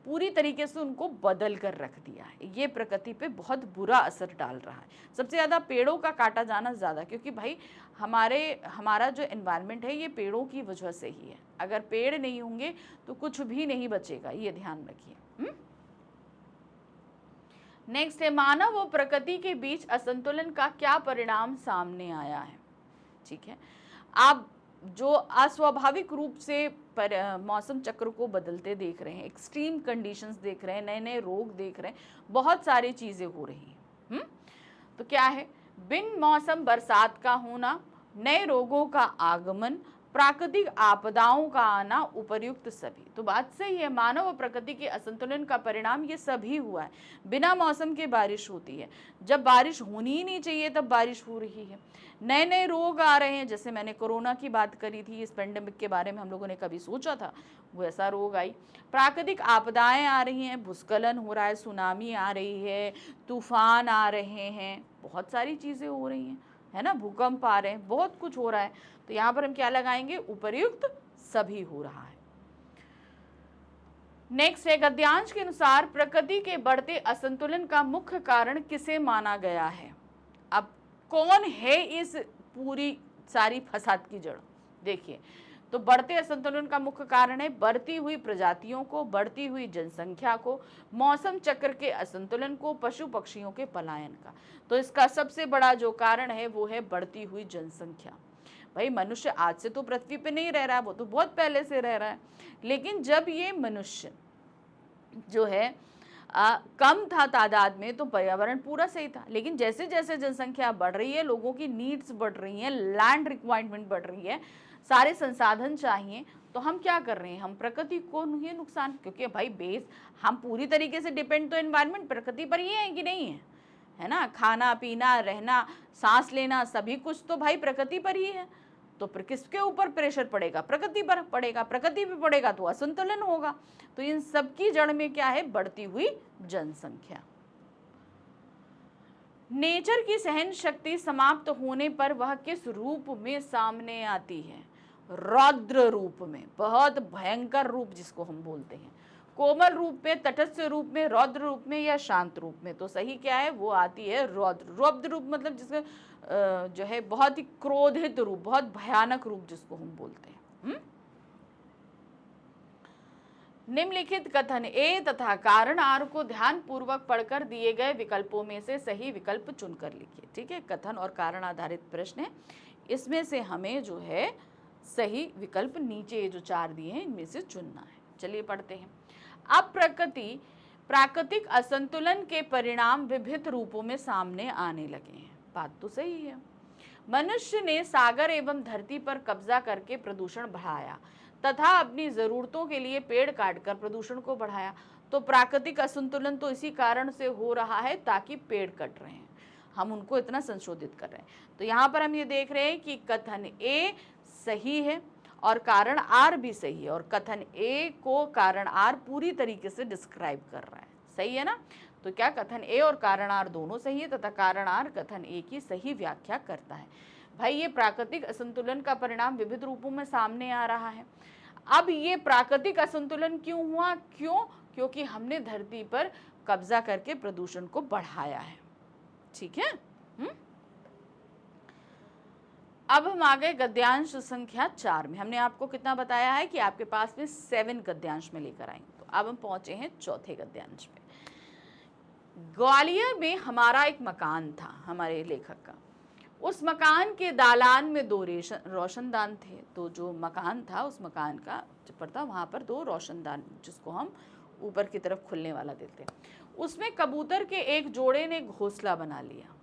[SPEAKER 1] पूरी तरीके से उनको बदल कर रख दिया है। ये प्रकृति पे बहुत बुरा असर डाल रहा है। सबसे ज़्यादा पेड़ों का काटा जाना ज़्यादा, क्योंकि भाई हमारा जो एनवायरनमेंट है ये पेड़ों की वजह से ही है। अगर पेड़ नहीं होंगे तो कुछ भी नहीं बचेगा, ये ध्यान रखिए। नेक्स्ट है, मानव और प्रकृति के बीच असंतुलन का क्या परिणाम सामने आया है। ठीक है, आप जो अस्वाभाविक रूप से मौसम चक्र को बदलते देख रहे हैं, एक्सट्रीम कंडीशंस देख रहे हैं, नए नए रोग देख रहे हैं, बहुत सारी चीज़ें हो रही हैं। तो क्या है, बिन मौसम बरसात का होना, नए रोगों का आगमन, प्राकृतिक आपदाओं का आना, उपर्युक्त सभी। तो बात सही है, मानव और प्रकृति के असंतुलन का परिणाम ये सभी हुआ है। बिना मौसम के बारिश होती है, जब बारिश होनी ही नहीं चाहिए तब बारिश हो रही है। नए नए रोग आ रहे हैं, जैसे मैंने कोरोना की बात करी थी, इस पेंडेमिक के बारे में हम लोगों ने कभी सोचा था, वो ऐसा रोग आई। प्राकृतिक आपदाएं आ रही हैं, भूस्खलन हो रहा है, सुनामी आ रही है, तूफान आ रहे हैं, बहुत सारी चीज़ें हो रही हैं, है ना, भूकंप आ रहे हैं, बहुत कुछ हो रहा है। तो यहाँ पर हम क्या लगाएंगे, उपर्युक्त सभी हो रहा है। नेक्स्ट है, गद्यांश के अनुसार प्रकृति के बढ़ते असंतुलन का मुख्य कारण किसे माना गया है। अब कौन है इस पूरी सारी फसाद की जड़। देखिए, तो बढ़ते असंतुलन का मुख्य कारण है बढ़ती हुई प्रजातियों को, बढ़ती हुई जनसंख्या को, मौसम चक्र के असंतुलन को, पशु पक्षियों के पलायन का। तो इसका सबसे बड़ा जो कारण है वो है बढ़ती हुई जनसंख्या। भाई मनुष्य आज से तो पृथ्वी पे नहीं रह रहा है, वो तो बहुत पहले से रह रहा है। लेकिन जब ये मनुष्य जो है कम था तादाद में तो पर्यावरण पूरा सही था। लेकिन जैसे जैसे जनसंख्या बढ़ रही है, लोगों की नीड्स बढ़ रही हैं, लैंड रिक्वायरमेंट बढ़ रही है, सारे संसाधन चाहिए, तो हम क्या कर रहे हैं, हम प्रकृति को ये नुकसान, क्योंकि भाई बेस हम पूरी तरीके से डिपेंड तो एनवायरनमेंट प्रकृति पर ही है कि नहीं है, है ना। खाना पीना, रहना, सांस लेना, सभी कुछ तो भाई प्रकृति पर ही है। तो किसके ऊपर प्रेशर पड़ेगा, प्रकृति पर पड़ेगा, प्रकृति पे पड़ेगा तो असंतुलन होगा। तो इन सब की जड़ में क्या है, बढ़ती हुई जनसंख्या। नेचर की सहन शक्ति समाप्त होने पर वह किस रूप में सामने आती है, रौद्र रूप में, बहुत भयंकर रूप जिसको हम बोलते हैं, कोमल रूप में, तटस्थ रूप में, रौद्र रूप में या शांत रूप में। तो सही क्या है, वो आती है रौद्र। रौद्र रूप मतलब जिसका जो है बहुत ही क्रोधित रूप, बहुत भयानक रूप जिसको हम बोलते हैं। निम्नलिखित कथन ए तथा कारण आर को ध्यान पूर्वक पढ़कर दिए गए विकल्पों में से सही विकल्प चुनकर लिखिए। ठीक है, कथन और कारण आधारित प्रश्न है, इसमें से हमें जो है सही विकल्प नीचे जो 4 दिए हैं इनमें से चुनना है। चलिए पढ़ते हैं। अब प्राकृतिक असंतुलन के परिणाम विभिन्न रूपों में सामने आने लगे हैं। बात तो सही है। मनुष्य ने सागर एवं धरती पर कब्जा करके प्रदूषण बढ़ाया तथा अपनी जरूरतों के लिए पेड़ काटकर प्रदूषण को बढ़ाया। तो प्राकृतिक असंतुलन तो इसी कारण से हो रहा है ताकि पेड़ कट रहे हैं, हम उनको इतना संशोधित कर रहे हैं। तो यहाँ पर हम ये देख रहे हैं कि कथन ए सही है और कारण आर भी सही है, और कथन ए को कारण आर पूरी तरीके से डिस्क्राइब कर रहा है। सही है ना। तो क्या कथन ए और कारण आर दोनों सही है तथा कारण आर कथन ए की सही व्याख्या करता है। भाई ये प्राकृतिक असंतुलन का परिणाम विविध रूपों में सामने आ रहा है। अब ये प्राकृतिक असंतुलन क्यों हुआ, क्योंकि हमने धरती पर कब्जा करके प्रदूषण को बढ़ाया है। ठीक है। अब हम आ गए गद्यांश संख्या 4 में। हमने आपको कितना बताया है कि आपके पास में 7 गद्यांश में लेकर आएंगे। तो अब हम पहुंचे हैं चौथे गद्यांश में। ग्वालियर में हमारा एक मकान था, हमारे लेखक का। उस मकान के दालान में 2 रोशनदान थे। तो जो मकान था उस मकान का पर था वहाँ पर 2 रोशनदान, जिसको हम ऊपर की तरफ खुलने वाला देते हैं। उसमें कबूतर के एक जोड़े ने घोंसला बना लिया।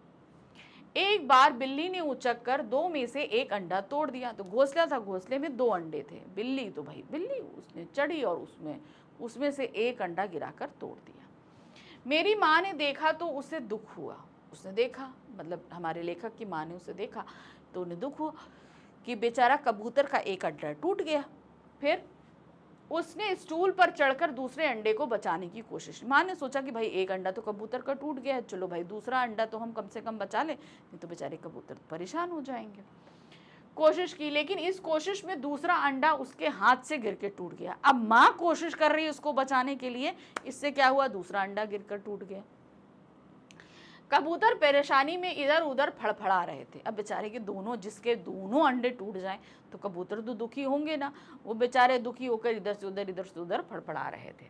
[SPEAKER 1] एक बार बिल्ली ने उचक कर 2 में से एक अंडा तोड़ दिया। तो घोंसला था, घोंसले में 2 अंडे थे। बिल्ली तो भाई बिल्ली, उसने चढ़ी और उसमें से एक अंडा गिराकर तोड़ दिया। मेरी माँ ने देखा तो उसे दुख हुआ। उसने देखा, मतलब हमारे लेखक की माँ ने उसे देखा तो उन्हें दुख हुआ कि बेचारा कबूतर का एक अंडा टूट गया। फिर उसने स्टूल पर चढ़कर दूसरे अंडे को बचाने की कोशिश। माँ ने सोचा कि भाई एक अंडा तो कबूतर का टूट गया है, चलो भाई दूसरा अंडा तो हम कम से कम बचा लें, नहीं तो बेचारे कबूतर परेशान हो जाएंगे। कोशिश की, लेकिन इस कोशिश में दूसरा अंडा उसके हाथ से गिर के टूट गया। अब माँ कोशिश कर रही है उसको बचाने के लिए, इससे क्या हुआ, दूसरा अंडा गिरकर टूट गया। कबूतर परेशानी में इधर उधर फड़फड़ा रहे थे। अब बेचारे के दोनों, जिसके दोनों अंडे टूट जाएं तो कबूतर तो दुखी होंगे ना। वो बेचारे दुखी होकर इधर से उधर फड़फड़ा रहे थे।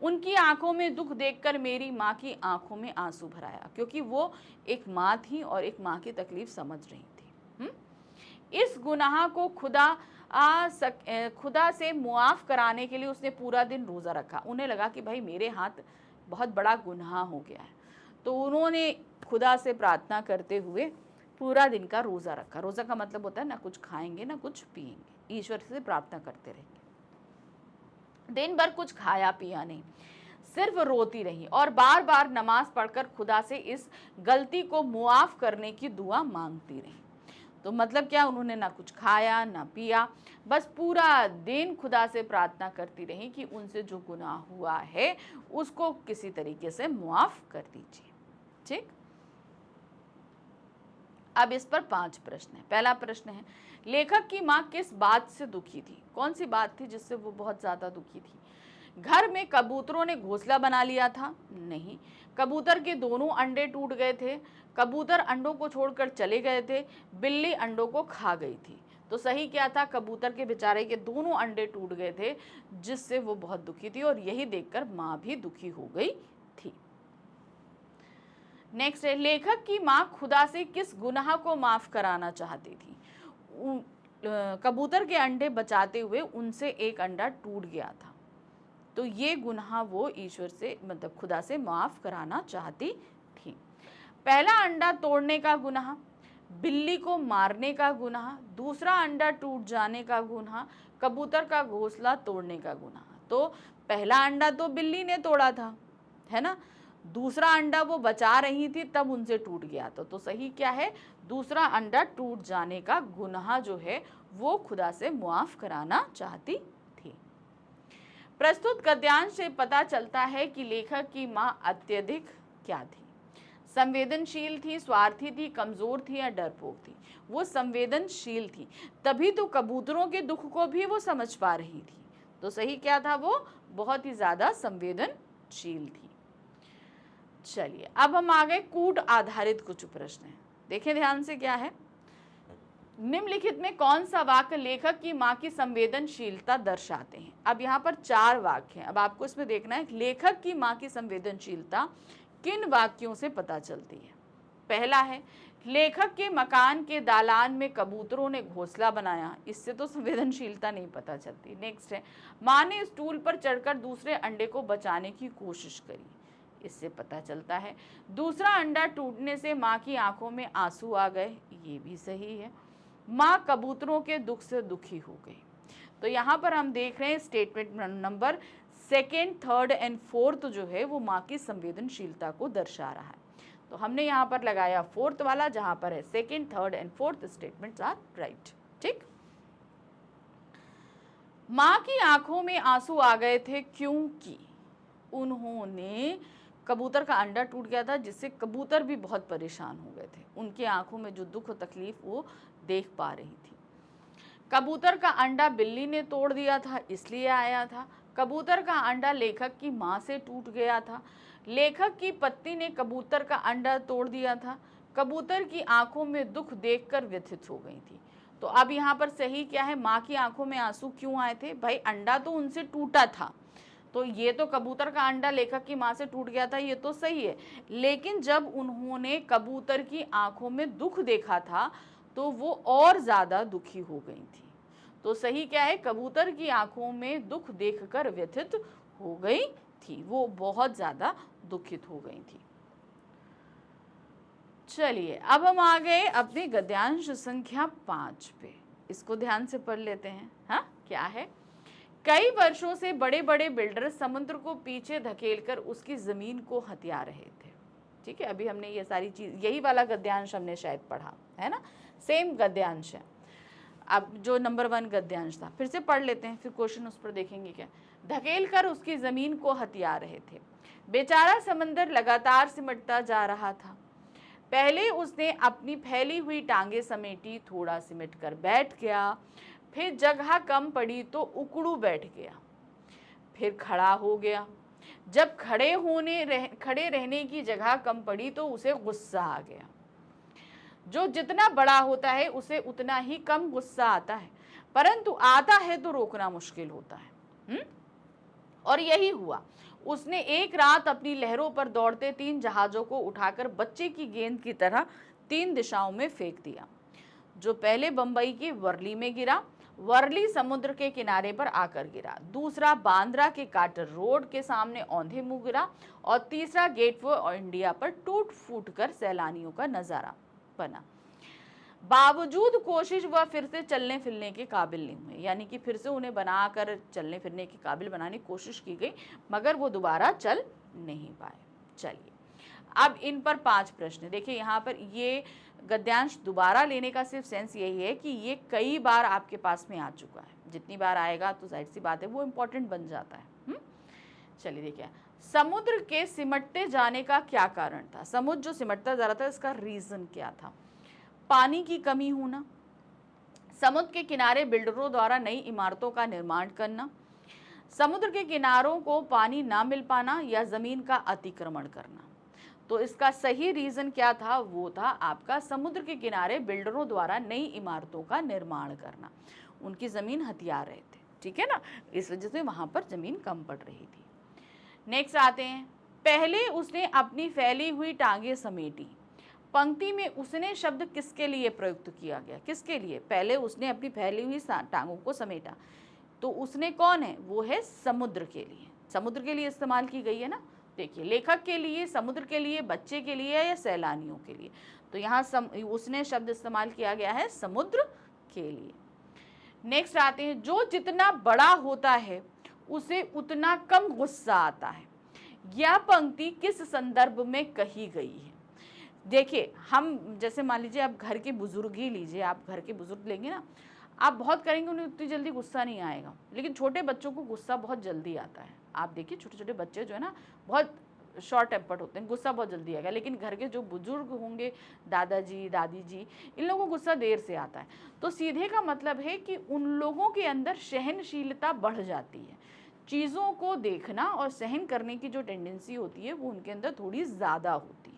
[SPEAKER 1] उनकी आंखों में दुख देखकर मेरी माँ की आंखों में आंसू भर आया, क्योंकि वो एक माँ थी और एक माँ की तकलीफ समझ रही थी। इस गुनाह को खुदा से मुआफ कराने के लिए उसने पूरा दिन रोज़ा रखा। उन्हें लगा कि भाई मेरे हाथ बहुत बड़ा गुनाह हो गया है, तो उन्होंने खुदा से प्रार्थना करते हुए पूरा दिन का रोज़ा रखा। रोज़ा का मतलब होता है ना कुछ खाएंगे ना कुछ पिएंगे, ईश्वर से प्रार्थना करते रहेंगे। दिन भर कुछ खाया पिया नहीं, सिर्फ रोती रही और बार बार नमाज पढ़कर खुदा से इस गलती को मुआफ करने की दुआ मांगती रही। तो मतलब क्या, उन्होंने ना कुछ खाया ना पिया, बस पूरा दिन खुदा से प्रार्थना करती रही कि उनसे जो गुनाह हुआ है उसको किसी तरीके से मुआफ कर दीजिए। ठीक, अब इस पर 5 प्रश्न है। पहला प्रश्न है, लेखक की माँ किस बात से दुखी थी? कौन सी बात थी जिससे वो बहुत ज्यादा दुखी थी? घर में कबूतरों ने घोंसला बना लिया था? नहीं। कबूतर के दोनों अंडे टूट गए थे? कबूतर अंडों को छोड़कर चले गए थे? बिल्ली अंडों को खा गई थी? तो सही क्या था, कबूतर के बेचारे के दोनों अंडे टूट गए थे, जिससे वो बहुत दुखी थी और यही देखकर माँ भी दुखी हो गई थी। नेक्स्ट है, लेखक की माँ खुदा से किस गुनाह को माफ कराना चाहती थी? कबूतर के अंडे बचाते हुए उनसे एक अंडा टूट गया था, तो ये गुनाह वो ईश्वर से, मतलब खुदा से माफ कराना चाहती थी। पहला अंडा तोड़ने का गुनाह, बिल्ली को मारने का गुनाह, दूसरा अंडा टूट जाने का गुनाह, कबूतर का घोंसला तोड़ने का गुनाह। तो पहला अंडा तो बिल्ली ने तोड़ा था, है ना, दूसरा अंडा वो बचा रही थी तब उनसे टूट गया था। तो सही क्या है, दूसरा अंडा टूट जाने का गुनाह जो है वो खुदा से मुआफ कराना चाहती थी। प्रस्तुत गद्यांश से पता चलता है कि लेखक की माँ अत्यधिक क्या थी? संवेदनशील थी, स्वार्थी थी, कमजोर थी या डरपोक थी? वो संवेदनशील थी, तभी तो कबूतरों के दुख को भी वो समझ पा रही थी। तो सही क्या था, वो बहुत ही ज्यादा संवेदनशील थी। चलिए अब हम आ गए कूट आधारित कुछ प्रश्न हैं, देखें ध्यान से क्या है। निम्नलिखित में कौन सा वाक्य लेखक की माँ की संवेदनशीलता दर्शाते हैं? अब यहाँ पर 4 वाक्य हैं। अब आपको इसमें देखना है लेखक की माँ की संवेदनशीलता किन वाक्यों से पता चलती है। पहला है, लेखक के मकान के दालान में कबूतरों ने घोंसला बनाया, इससे तो संवेदनशीलता नहीं पता चलती। नेक्स्ट है, माँ ने स्टूल पर चढ़कर दूसरे अंडे को बचाने की कोशिश करी, इससे पता चलता है। दूसरा अंडा टूटने से माँ की आंखों में आंसू आ गए, ये भी सही है। माँ कबूतरों के दुख से दुखी हो गई। तो यहाँ पर हम देख रहे हैं स्टेटमेंट नंबर 2, 3 एंड 4 जो है वो माँ की संवेदनशीलता को दर्शा रहा है। तो हमने यहाँ पर लगाया 4th वाला, जहाँ पर है 2nd, 3rd and 4th statements are right. ठीक, माँ की आंखों में आंसू आ गए थे क्योंकि उन्होंने, कबूतर का अंडा टूट गया था जिससे कबूतर भी बहुत परेशान हो गए थे, उनके आंखों में जो दुख और तकलीफ वो देख पा रही थी। कबूतर का अंडा बिल्ली ने तोड़ दिया था इसलिए आया था। कबूतर का अंडा लेखक की माँ से टूट गया था। लेखक की पत्नी ने कबूतर का अंडा तोड़ दिया था। कबूतर की आंखों में दुख देखकर व्यथित हो गई थी। तो अब यहाँ पर सही क्या है, माँ की आंखों में आंसू क्यों आए थे? भाई अंडा तो उनसे टूटा था, तो ये तो कबूतर का अंडा लेखक की माँ से टूट गया था, ये तो सही है। लेकिन जब उन्होंने कबूतर की आंखों में दुख देखा था तो वो और ज्यादा दुखी हो गई थी। तो सही क्या है, कबूतर की आंखों में दुख देखकर व्यथित हो गई थी, वो बहुत ज्यादा दुखित हो गई थी। चलिए अब हम आ गए अपने गद्यांश संख्या 5 पे, इसको ध्यान से पढ़ लेते हैं। हाँ, क्या है? कई वर्षों से बड़े बड़े बिल्डर समुद्र को पीछे धकेलकर उसकी जमीन को हथिया रहे थे। ठीक है, अभी हमने ये सारी चीज, यही वाला गद्यांश हमने शायद पढ़ा है ना, सेम गद्यांश है। अब जो नंबर 1 गद्यांश था, फिर से पढ़ लेते हैं, फिर क्वेश्चन उस पर देखेंगे। क्या? धकेल कर उसकी जमीन को हथिया रहे थे। बेचारा समंदर लगातार सिमटता जा रहा था। पहले उसने अपनी फैली हुई टांगे समेटी, थोड़ा सिमट कर बैठ गया, फिर जगह कम पड़ी तो उकड़ू बैठ गया, फिर खड़ा हो गया। जब खड़े रहने की जगह कम पड़ी तो उसे गुस्सा आ गया। जो जितना बड़ा होता है उसे उतना ही कम गुस्सा आता है, परंतु आता है तो रोकना मुश्किल होता है। और यही हुआ। उसने एक रात अपनी लहरों पर दौड़ते 3 जहाजों को उठाकर बच्चे की गेंद की तरह 3 दिशाओं में फेंक दिया। जो पहले बंबई की वर्ली में गिरा, वर्ली समुद्र के किनारे पर आकर गिरा। दूसरा बांद्रा के कार्टर रोड के सामने औंधे मुंह गिरा, और तीसरा गेटवे ऑफ इंडिया पर टूट फूट कर सैलानियों का नजारा बना। बावजूद कोशिश वह फिर से चलने फिरने के काबिल नहीं हुए, यानी कि फिर से उन्हें बनाकर चलने फिरने के काबिल बनाने की कोशिश की गई, मगर वो दोबारा चल नहीं पाए। चलिए अब इन पर 5 प्रश्न देखिए। यहाँ पर ये गद्यांश दोबारा लेने का सिर्फ सेंस यही है कि ये कई बार आपके पास में आ चुका है, जितनी बार आएगा तो जाहिर सी बात है वो इम्पोर्टेंट बन जाता है। चलिए देखिए, समुद्र के सिमटते जाने का क्या कारण था? समुद्र जो सिमटता जा रहा था, इसका रीजन क्या था? पानी की कमी होना, समुद्र के किनारे बिल्डरों द्वारा नई इमारतों का निर्माण करना, समुद्र के किनारों को पानी ना मिल पाना, या जमीन का अतिक्रमण करना। तो इसका सही रीजन क्या था? वो था आपका समुद्र के किनारे बिल्डरों द्वारा नई इमारतों का निर्माण करना। उनकी जमीन हथिया रहे थे, ठीक है ना, इस वजह से वहां पर जमीन कम पड़ रही थी। नेक्स्ट आते हैं, पहले उसने अपनी फैली हुई टांगे समेटी। पंक्ति में उसने शब्द किसके लिए प्रयुक्त किया गया? किसके लिए? पहले उसने अपनी फैली हुई टांगों को समेटा, तो उसने कौन है? वो है समुद्र के लिए। समुद्र के लिए इस्तेमाल की गई है ना। देखिए, लेखक के लिए, समुद्र के लिए, बच्चे के लिए, या सैलानियों के लिए? तो यहाँ उसने शब्द इस्तेमाल किया गया है समुद्र के लिए। नेक्स्ट आते हैं, जो जितना बड़ा होता है उसे उतना कम गुस्सा आता है। यह पंक्ति किस संदर्भ में कही गई है? देखिए, हम जैसे मान लीजिए आप घर के बुजुर्ग ही लीजिए, आप घर के बुजुर्ग लेंगे ना, आप बहुत करेंगे उन्हें उतनी जल्दी गुस्सा नहीं आएगा, लेकिन छोटे बच्चों को गुस्सा बहुत जल्दी आता है। आप देखिए, छोटे छोटे बच्चे जो है ना, बहुत शॉर्ट टेम्पर्ड होते हैं, गुस्सा बहुत जल्दी आएगा। लेकिन घर के जो बुजुर्ग होंगे, दादाजी दादी जी, इन लोगों को गुस्सा देर से आता है। तो सीधे का मतलब है कि उन लोगों के अंदर सहनशीलता बढ़ जाती है। चीज़ों को देखना और सहन करने की जो टेंडेंसी होती है वो उनके अंदर थोड़ी ज़्यादा होती है।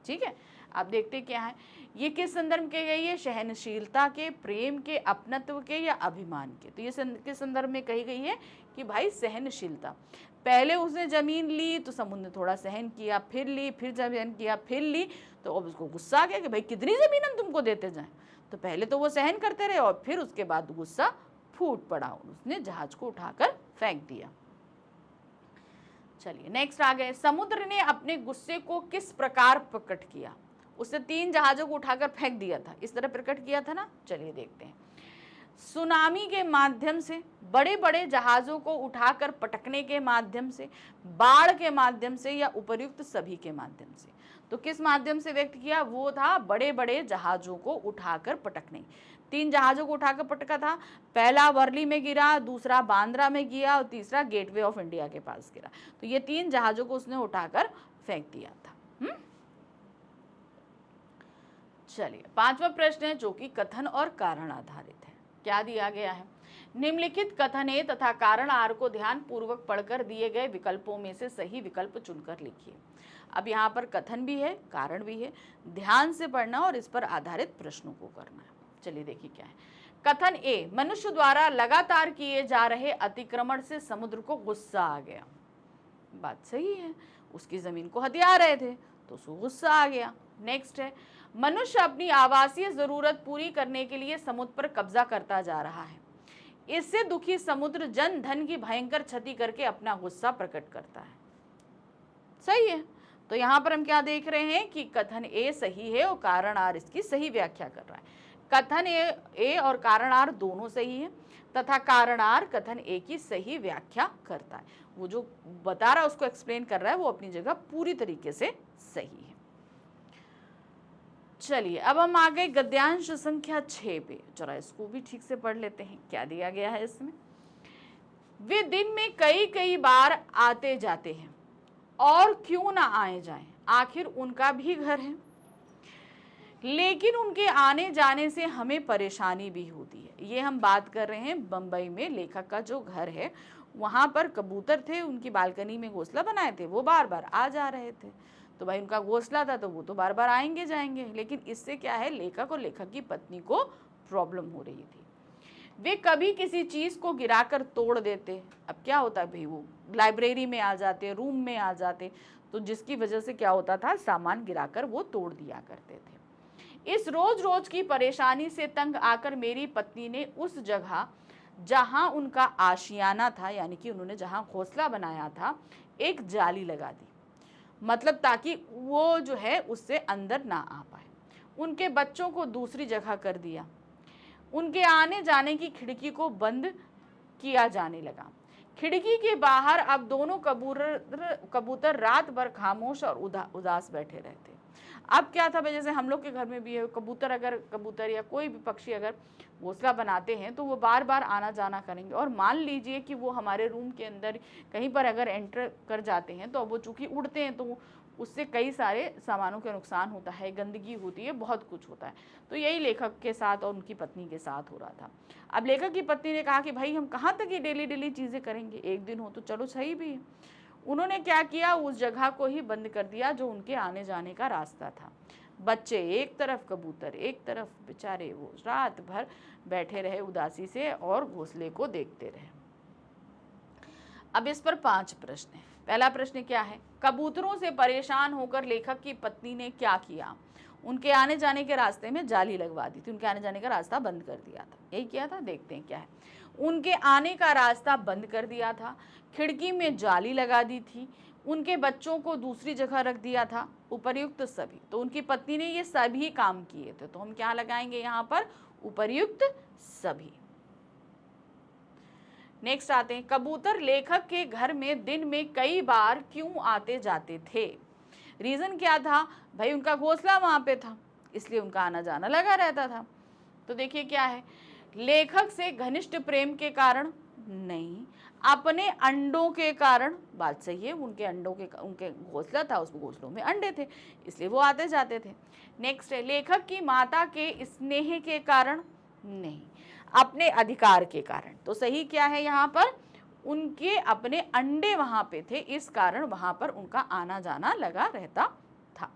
[SPEAKER 1] ठीक है, आप देखते क्या है, ये किस संदर्भ के गई है? सहनशीलता के, प्रेम के, अपनत्व के, या अभिमान के? तो ये किस संदर्भ में कही गई है कि भाई सहनशीलता। पहले उसने जमीन ली तो समुद्र ने थोड़ा सहन किया, फिर ली, फिर सहन किया, फिर ली, तो अब उसको गुस्सा आ गया कि भाई कितनी जमीन हम तुमको देते जाएं। तो पहले तो वो सहन करते रहे और फिर उसके बाद गुस्सा फूट पड़ा और उसने जहाज को उठाकर फेंक दिया। चलिए नेक्स्ट आ गए, समुद्र ने अपने गुस्से को किस प्रकार प्रकट किया? उसने 3 जहाजों को उठाकर फेंक दिया था, इस तरह प्रकट किया था ना। चलिए देखते हैं, सुनामी के माध्यम से, बड़े बड़े जहाजों को उठाकर पटकने के माध्यम से, बाढ़ के माध्यम से, या उपर्युक्त सभी के माध्यम से। तो किस माध्यम से व्यक्त किया? वो था बड़े बड़े जहाजों को उठाकर पटकने। 3 जहाजों को उठाकर पटका था। पहला वर्ली में गिरा, दूसरा बांद्रा में गिरा, और तीसरा गेटवे ऑफ इंडिया के पास गिरा। तो ये 3 जहाजों को उसने उठाकर फेंक दिया था। चलिए 5वां प्रश्न है जो कि कथन और कारण आधारित है। क्या दिया गया है? निम्नलिखित कथन ए तथा कारण आर को ध्यान पूर्वक पढ़कर दिए गए विकल्पों में से सही विकल्प चुनकर लिखिए। अब यहाँ पर कथन भी है, कारण भी है, ध्यान से पढ़ना और इस पर आधारित प्रश्नों को करना है। चलिए देखिए क्या है। कथन ए, मनुष्य द्वारा लगातार किए जा रहे अतिक्रमण से समुद्र को गुस्सा आ गया। बात सही है, उसकी जमीन को हथिया रहे थे तो उसको गुस्सा आ गया। नेक्स्ट है, मनुष्य अपनी आवासीय जरूरत पूरी करने के लिए समुद्र पर कब्जा करता जा रहा है। इससे दुखी समुद्र जन धन की भयंकर क्षति करके अपना गुस्सा प्रकट करता है। सही है, तो यहाँ पर हम क्या देख रहे हैं कि कथन ए सही है और कारण आर इसकी सही व्याख्या कर रहा है। कथन ए और कारण आर दोनों सही है तथा कारण आर कथन ए की सही व्याख्या करता है। वो जो बता रहा है उसको एक्सप्लेन कर रहा है वो अपनी जगह पूरी तरीके से सही है। चलिए अब हम आ गए गद्यांश संख्या 6 पे, जरा इसको भी ठीक से पढ़ लेते हैं क्या दिया गया है इसमें। वे दिन में कई कई बार आते जाते हैं और क्यों ना आए जाएं, आखिर उनका भी घर है, लेकिन उनके आने जाने से हमें परेशानी भी होती है। ये हम बात कर रहे हैं बंबई में लेखक का जो घर है, वहाँ पर कबूतर थे, उनकी बालकनी में घोंसला बनाए थे, वो बार बार आ जा रहे थे। तो भाई उनका घोंसला था तो वो तो बार बार आएंगे जाएंगे, लेकिन इससे क्या है लेखक और लेखक की पत्नी को प्रॉब्लम हो रही थी। वे कभी किसी चीज़ को गिराकर तोड़ देते। अब क्या होता है भाई, वो लाइब्रेरी में आ जाते, रूम में आ जाते, तो जिसकी वजह से क्या होता था सामान गिराकर वो तोड़ दिया करते थे। इस रोज रोज की परेशानी से तंग आकर मेरी पत्नी ने उस जगह जहां उनका आशियाना था, यानी कि उन्होंने जहां घोंसला बनाया था, एक जाली लगा दी, मतलब ताकि वो जो है उससे अंदर ना आ पाए। उनके बच्चों को दूसरी जगह कर दिया। उनके आने जाने की खिड़की को बंद किया जाने लगा। खिड़की के बाहर अब दोनों कबूतर रात भर खामोश और उदास बैठे रहते। अब क्या था भाई, जैसे हम लोग के घर में भी है, कबूतर या कोई भी पक्षी अगर घोंसला बनाते हैं तो वो बार बार आना जाना करेंगे, और मान लीजिए कि वो हमारे रूम के अंदर कहीं पर अगर एंटर कर जाते हैं तो अब वो चूंकि उड़ते हैं तो उससे कई सारे सामानों का नुकसान होता है, गंदगी होती है, बहुत कुछ होता है। तो यही लेखक के साथ और उनकी पत्नी के साथ हो रहा था। अब लेखक की पत्नी ने कहा कि भाई हम कहाँ तक ये डेली डेली चीज़ें करेंगे, एक दिन हो तो चलो सही भी है। उन्होंने क्या किया, उस जगह को ही बंद कर दिया जो उनके आने जाने का रास्ता था। बच्चे एक तरफ, कबूतर एक तरफ, बेचारे वो रात भर बैठे रहे उदासी से और घोंसले को देखते रहे। अब इस पर 5 प्रश्न हैं। पहला प्रश्न क्या है, कबूतरों से परेशान होकर लेखक की पत्नी ने क्या किया? उनके आने जाने के रास्ते में जाली लगवा दी थी, उनके आने जाने का रास्ता बंद कर दिया था। यही किया था, देखते हैं क्या है। उनके आने का रास्ता बंद कर दिया था, खिड़की में जाली लगा दी थी, उनके बच्चों को दूसरी जगह रख दिया था, उपर्युक्त सभी। तो उनकी पत्नी ने ये सभी काम किए थे, तो हम क्या लगाएंगे यहाँ पर, उपर्युक्त सभी। नेक्स्ट आते हैं, कबूतर लेखक के घर में दिन में कई बार क्यों आते जाते थे? रीजन क्या था भाई, उनका घोंसला वहां पे था इसलिए उनका आना जाना लगा रहता था। तो देखिए क्या है, लेखक से घनिष्ठ प्रेम के कारण नहीं, अपने अंडों के कारण, बात सही है, उनके अंडों के, उनके घोंसला था, उस घोंसलों में अंडे थे इसलिए वो आते जाते थे। नेक्स्ट है, लेखक की माता के स्नेह के कारण नहीं, अपने अधिकार के कारण। तो सही क्या है यहाँ पर, उनके अपने अंडे वहां पे थे, इस कारण वहां पर उनका आना जाना लगा रहता था।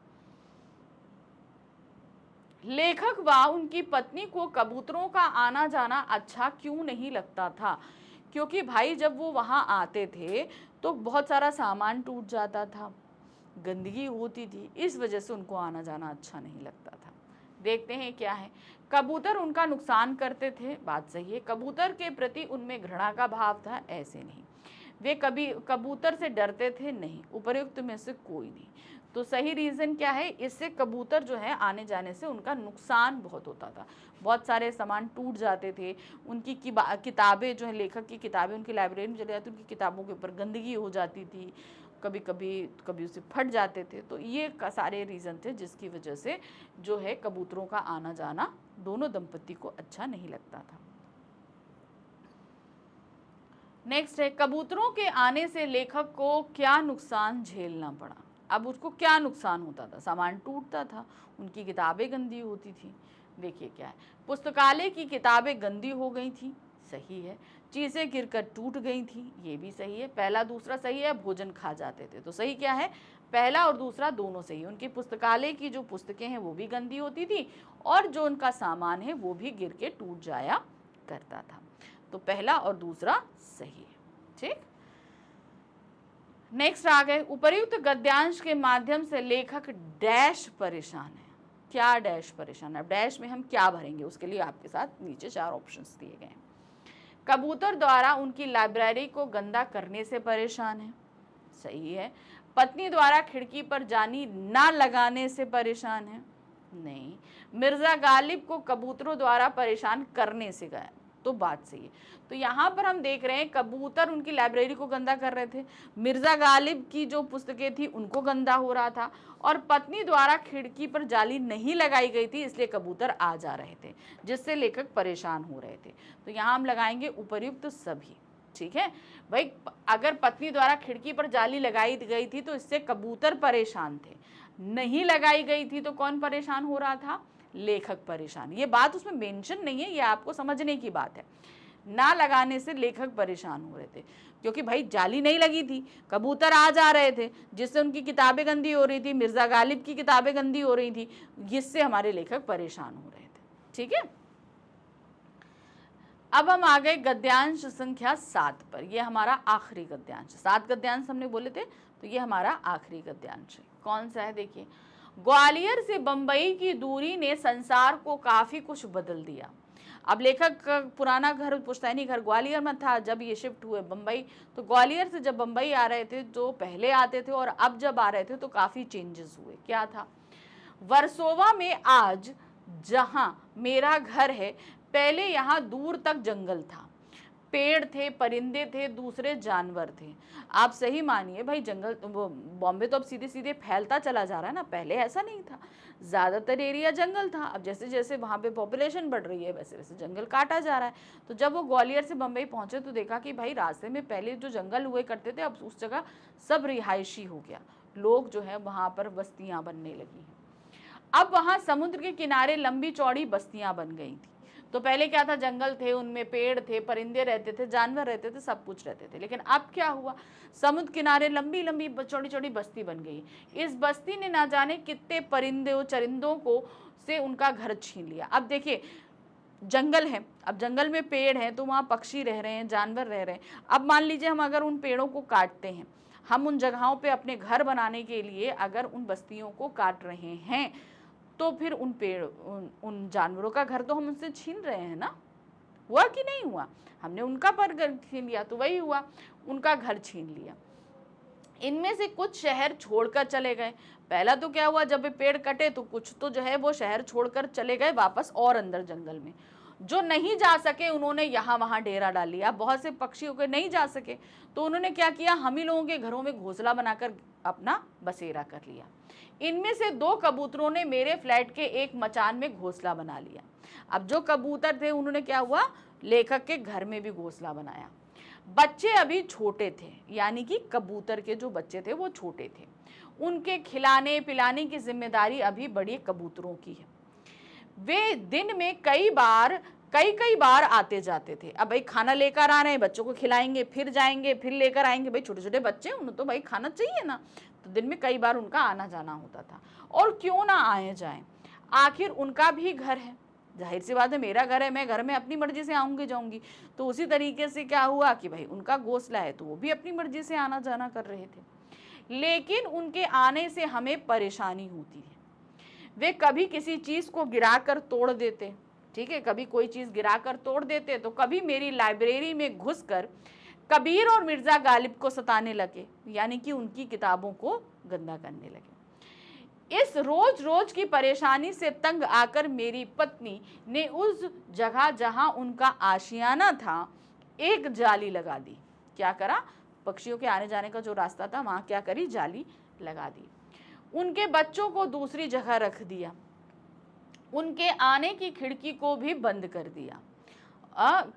[SPEAKER 1] लेखक व उनकी पत्नी को कबूतरों का आना जाना अच्छा क्यों नहीं लगता था? क्योंकि भाई जब वो वहां आते थे तो बहुत सारा सामान टूट जाता था, गंदगी होती थी, इस वजह से उनको आना जाना अच्छा नहीं लगता था। देखते हैं क्या है, कबूतर उनका नुकसान करते थे, बात सही है, कबूतर के प्रति उनमें घृणा का भाव था, ऐसे नहीं। वे कभी कबूतर से डरते थे, नहीं, उपर्युक्त में से कोई नहीं। तो सही रीज़न क्या है, इससे कबूतर जो है आने जाने से उनका नुकसान बहुत होता था, बहुत सारे सामान टूट जाते थे, उनकी किताबें जो है, लेखक की किताबें उनकी लाइब्रेरी में चले जाती, उनकी किताबों के ऊपर गंदगी हो जाती थी, कभी उसे फट जाते थे। तो ये सारे रीज़न थे जिसकी वजह से जो है कबूतरों का आना जाना दोनों दंपति को अच्छा नहीं लगता था। नेक्स्ट है, कबूतरों के आने से लेखक को क्या नुकसान झेलना पड़ा? अब उसको क्या नुकसान होता था, सामान टूटता था, उनकी किताबें गंदी होती थी। देखिए क्या है, पुस्तकालय की किताबें गंदी हो गई थी, सही है, चीज़ें गिरकर टूट गई थी, ये भी सही है, पहला दूसरा सही है, भोजन खा जाते थे, तो सही क्या है, पहला और दूसरा दोनों सही है। उनकी पुस्तकालय की जो पुस्तकें हैं वो भी गंदी होती थी और जो उनका सामान है वो भी गिर के टूट जाया करता था, तो पहला और दूसरा सही है। ठीक, नेक्स्ट आ गए, उपर्युक्त गद्यांश के माध्यम से लेखक डैश परेशान है। क्या डैश परेशान है? अब डैश में हम क्या भरेंगे, उसके लिए आपके साथ नीचे 4 ऑप्शंस दिए गए हैं। कबूतर द्वारा उनकी लाइब्रेरी को गंदा करने से परेशान है, सही है, पत्नी द्वारा खिड़की पर जाली ना लगाने से परेशान है? नहीं। मिर्जा गालिब को कबूतरों द्वारा परेशान करने से गया, तो बात सही है। तो यहाँ पर हम देख रहे हैं कबूतर उनकी लाइब्रेरी को गंदा कर रहे थे, मिर्जा गालिब की जो पुस्तकें थी उनको गंदा हो रहा था, और पत्नी द्वारा खिड़की पर जाली नहीं लगाई गई थी इसलिए कबूतर आ जा रहे थे, जिससे लेखक परेशान हो रहे थे। तो यहाँ हम लगाएंगे उपर्युक्त सभी। ठीक है भाई, अगर पत्नी द्वारा खिड़की पर जाली लगाई गई थी तो इससे कबूतर परेशान थे, नहीं लगाई गई थी तो कौन परेशान हो रहा था? लेखक परेशान। ये बात उसमें मेंशन नहीं है, ये आपको समझने की बात है। ना लगाने से लेखक परेशान हो रहे थे, क्योंकि भाई जाली नहीं लगी थी, कबूतर आ जा रहे थे, जिससे उनकी किताबें गंदी हो रही थी, मिर्जा गालिब की किताबें गंदी हो रही थी, जिससे हमारे लेखक परेशान हो रहे थे। ठीक है, अब हम आ गए गद्यांश संख्या 7 पर। यह हमारा आखिरी गद्यांश, 7 गद्यांश हमने बोले थे, तो ये हमारा आखिरी गद्यांश है। कौन सा है? देखिए, ग्वालियर से बंबई की दूरी ने संसार को काफी कुछ बदल दिया। अब लेखक का पुराना घर, पुश्तैनी घर ग्वालियर में था, जब ये शिफ्ट हुए बंबई, तो ग्वालियर से जब बंबई आ रहे थे तो पहले आते थे और अब जब आ रहे थे तो काफी चेंजेस हुए। क्या था? वर्सोवा में आज जहां मेरा घर है, पहले यहाँ दूर तक जंगल था, पेड़ थे, परिंदे थे, दूसरे जानवर थे। आप सही मानिए भाई, जंगल, वो बॉम्बे तो अब सीधे सीधे फैलता चला जा रहा है ना, पहले ऐसा नहीं था, ज़्यादातर एरिया जंगल था। अब जैसे जैसे वहाँ पे पॉपुलेशन बढ़ रही है वैसे वैसे जंगल काटा जा रहा है। तो जब वो ग्वालियर से बम्बई पहुँचे तो देखा कि भाई रास्ते में पहले जो जंगल हुए करते थे अब उस जगह सब रिहायशी हो गया, लोग जो है वहाँ पर बस्तियाँ बनने लगी हैं। अब वहाँ समुद्र के किनारे लंबी चौड़ी बस्तियाँ बन गई थी। तो पहले क्या था? जंगल थे, उनमें पेड़ थे, परिंदे रहते थे, जानवर रहते थे, सब कुछ रहते थे। लेकिन अब क्या हुआ? समुद्र किनारे लंबी लंबी चौड़ी चौड़ी बस्ती बन गई। इस बस्ती ने ना जाने कितने परिंदे चरिंदों को से उनका घर छीन लिया। अब देखिए, जंगल है, अब जंगल में पेड़ हैं तो वहाँ पक्षी रह रहे हैं, जानवर रह रहे हैं। अब मान लीजिए हम अगर उन पेड़ों को काटते हैं, हम उन जगहों पे अपने घर बनाने के लिए अगर उन बस्तियों को काट रहे हैं, तो फिर उन पेड़ उन जानवरों का घर तो हम उनसे छीन रहे हैं ना। हुआ कि नहीं हुआ? हमने उनका पर घर छीन लिया, तो वही हुआ, उनका घर छीन लिया। इनमें से कुछ शहर छोड़कर चले गए। पहला तो क्या हुआ, जब पेड़ कटे तो कुछ तो जो है वो शहर छोड़कर चले गए वापस और अंदर जंगल में। जो नहीं जा सके उन्होंने यहाँ वहाँ डेरा डाल लिया। बहुत से पक्षियों के नहीं जा सके तो उन्होंने क्या किया, हम ही लोगों के घरों में घोंसला बनाकर अपना बसेरा कर लिया। इनमें से 2 कबूतरों ने मेरे फ्लैट के एक मचान में घोंसला बना लिया। अब जो कबूतर थे उन्होंने क्या हुआ, लेखक के घर में भी घोंसला बनाया। बच्चे अभी छोटे थे, यानी कि कबूतर के जो बच्चे थे वो छोटे थे, उनके खिलाने पिलाने की जिम्मेदारी अभी बड़ी कबूतरों की है। वे दिन में कई बार आते जाते थे। अब भाई खाना लेकर आ रहे हैं, बच्चों को खिलाएंगे, फिर जाएंगे, फिर लेकर आएंगे। भाई छोटे छोटे बच्चे, उन्हें तो भाई खाना चाहिए ना, तो दिन में कई बार उनका आना जाना होता था। और क्यों ना आए जाएं, आखिर उनका भी घर है। जाहिर सी बात है, मेरा घर है, मैं घर में अपनी मर्जी से आऊँगी जाऊँगी। तो उसी तरीके से क्या हुआ कि भाई उनका घोंसला है तो वो भी अपनी मर्जी से आना जाना कर रहे थे। लेकिन उनके आने से हमें परेशानी होती है। वे कभी किसी चीज़ को गिराकर तोड़ देते, ठीक है, कभी कोई चीज़ गिराकर तोड़ देते, तो कभी मेरी लाइब्रेरी में घुसकर कबीर और मिर्ज़ा गालिब को सताने लगे, यानी कि उनकी किताबों को गंदा करने लगे। इस रोज रोज की परेशानी से तंग आकर मेरी पत्नी ने उस जगह जहां उनका आशियाना था एक जाली लगा दी। क्या करा? पक्षियों के आने जाने का जो रास्ता था वहां क्या करी, जाली लगा दी। उनके बच्चों को दूसरी जगह रख दिया, उनके आने की खिड़की को भी बंद कर दिया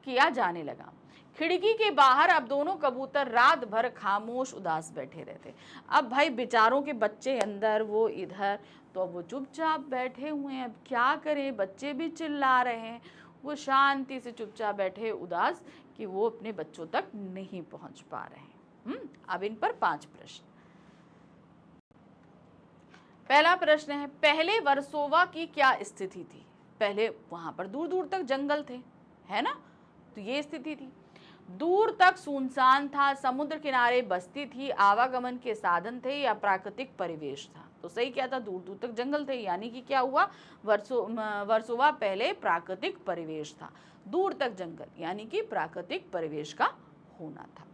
[SPEAKER 1] किया जाने लगा। खिड़की के बाहर अब दोनों कबूतर रात भर खामोश उदास बैठे रहते। अब भाई बेचारों के बच्चे अंदर, वो इधर, तो अब वो चुपचाप बैठे हुए हैं। अब क्या करें, बच्चे भी चिल्ला रहे हैं, वो शांति से चुपचाप बैठे उदास कि वो अपने बच्चों तक नहीं पहुंच पा रहे हैं। अब इन पर 5 प्रश्न। पहला प्रश्न है, पहले वर्सोवा की क्या स्थिति थी? पहले वहां पर दूर दूर तक जंगल थे, है ना, तो ये स्थिति थी। दूर तक सुनसान था, समुद्र किनारे बस्ती थी, आवागमन के साधन थे या प्राकृतिक परिवेश था? तो सही क्या था, दूर दूर तक जंगल थे, यानी कि क्या हुआ, वर्सोवा पहले प्राकृतिक परिवेश था, दूर तक जंगल यानी कि प्राकृतिक परिवेश का होना था।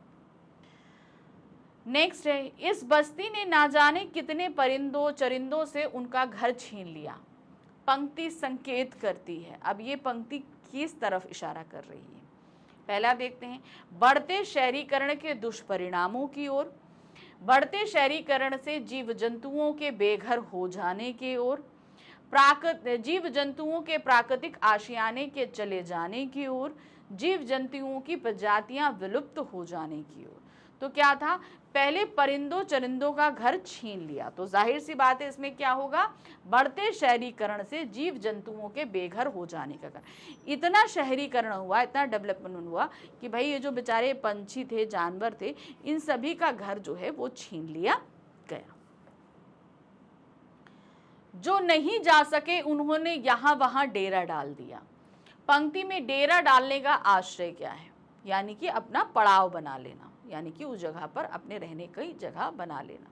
[SPEAKER 1] नेक्स्ट है, इस बस्ती ने ना जाने कितने परिंदों चरिंदों से उनका घर छीन लिया। पंक्ति संकेत करती है। अब ये पंक्ति किस तरफ इशारा कर रही है? पहला देखते हैं, बढ़ते शहरीकरण के दुष्परिणामों की ओर, बढ़ते शहरीकरण से जीव जंतुओं के बेघर हो जाने की ओर, जीव जंतुओं के प्राकृतिक आशियाने के चले जाने की ओर, जीव जंतुओं की प्रजातियां विलुप्त हो जाने की ओर। तो क्या था, पहले परिंदों चरिंदों का घर छीन लिया, तो जाहिर सी बात है इसमें क्या होगा, बढ़ते शहरीकरण से जीव जंतुओं के बेघर हो जाने का कारण। इतना शहरीकरण हुआ, इतना डेवलपमेंट हुआ कि भाई ये जो बेचारे पंछी थे, जानवर थे, इन सभी का घर जो है वो छीन लिया गया। जो नहीं जा सके उन्होंने यहां वहां डेरा डाल दिया। पंक्ति में डेरा डालने का आश्रय क्या है? यानी कि अपना पड़ाव बना लेना, यानी कि उस जगह पर अपने रहने की जगह बना लेना।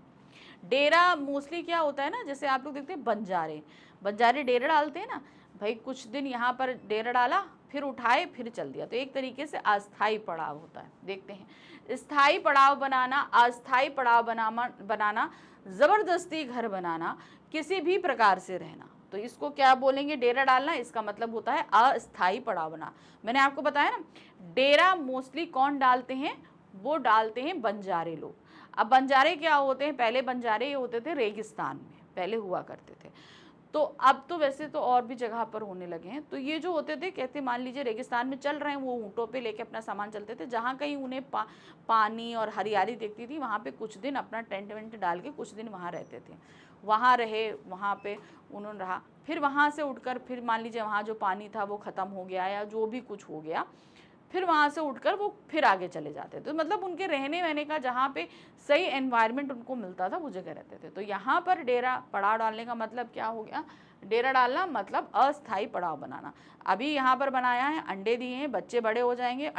[SPEAKER 1] डेरा मोस्टली क्या होता है ना, जैसे आप लोग देखते हैं बंजारे डेरा डालते हैं ना, भाई कुछ दिन यहाँ पर डेरा डाला, फिर उठाए, फिर चल दिया, तो एक तरीके से अस्थाई पड़ाव होता है। देखते हैं, स्थाई पड़ाव बनाना, अस्थाई पड़ाव बनाना, जबरदस्ती घर बनाना, किसी भी प्रकार से रहना, तो इसको क्या बोलेंगे? डेरा डालना। इसका मतलब होता है अस्थाई पड़ाव बना। मैंने आपको बताया ना, डेरा मोस्टली कौन डालते हैं? वो डालते हैं बंजारे लोग। अब बंजारे क्या होते हैं? पहले बंजारे ये होते थे रेगिस्तान में, पहले हुआ करते थे, तो अब तो वैसे तो और भी जगह पर होने लगे हैं। तो ये जो होते थे, कहते मान लीजिए रेगिस्तान में चल रहे हैं, वो ऊँटों पे लेके अपना सामान चलते थे, जहाँ कहीं उन्हें पानी और हरियाली दिखती थी, वहाँ पे कुछ दिन अपना टेंट वेंट डाल के कुछ दिन वहाँ रहते थे, वहाँ रहे, वहाँ पे उन्होंने रहा। फिर वहाँ से उठकर, फिर मान लीजिए वहाँ जो पानी था वो ख़त्म हो गया या जो भी कुछ हो गया, फिर वहाँ से उठकर वो फिर आगे चले जाते थे। तो मतलब उनके रहने वहने का जहाँ पे सही एनवायरनमेंट उनको मिलता था, वो जगह रहते थे। तो यहाँ पर डेरा पड़ाव डालने का मतलब क्या हो गया? डेरा डालना मतलब अस्थाई पड़ाव बनाना। अभी यहाँ पर बनाया है, अंडे दिए हैं, बच्चे बड़े हो जाएंगे,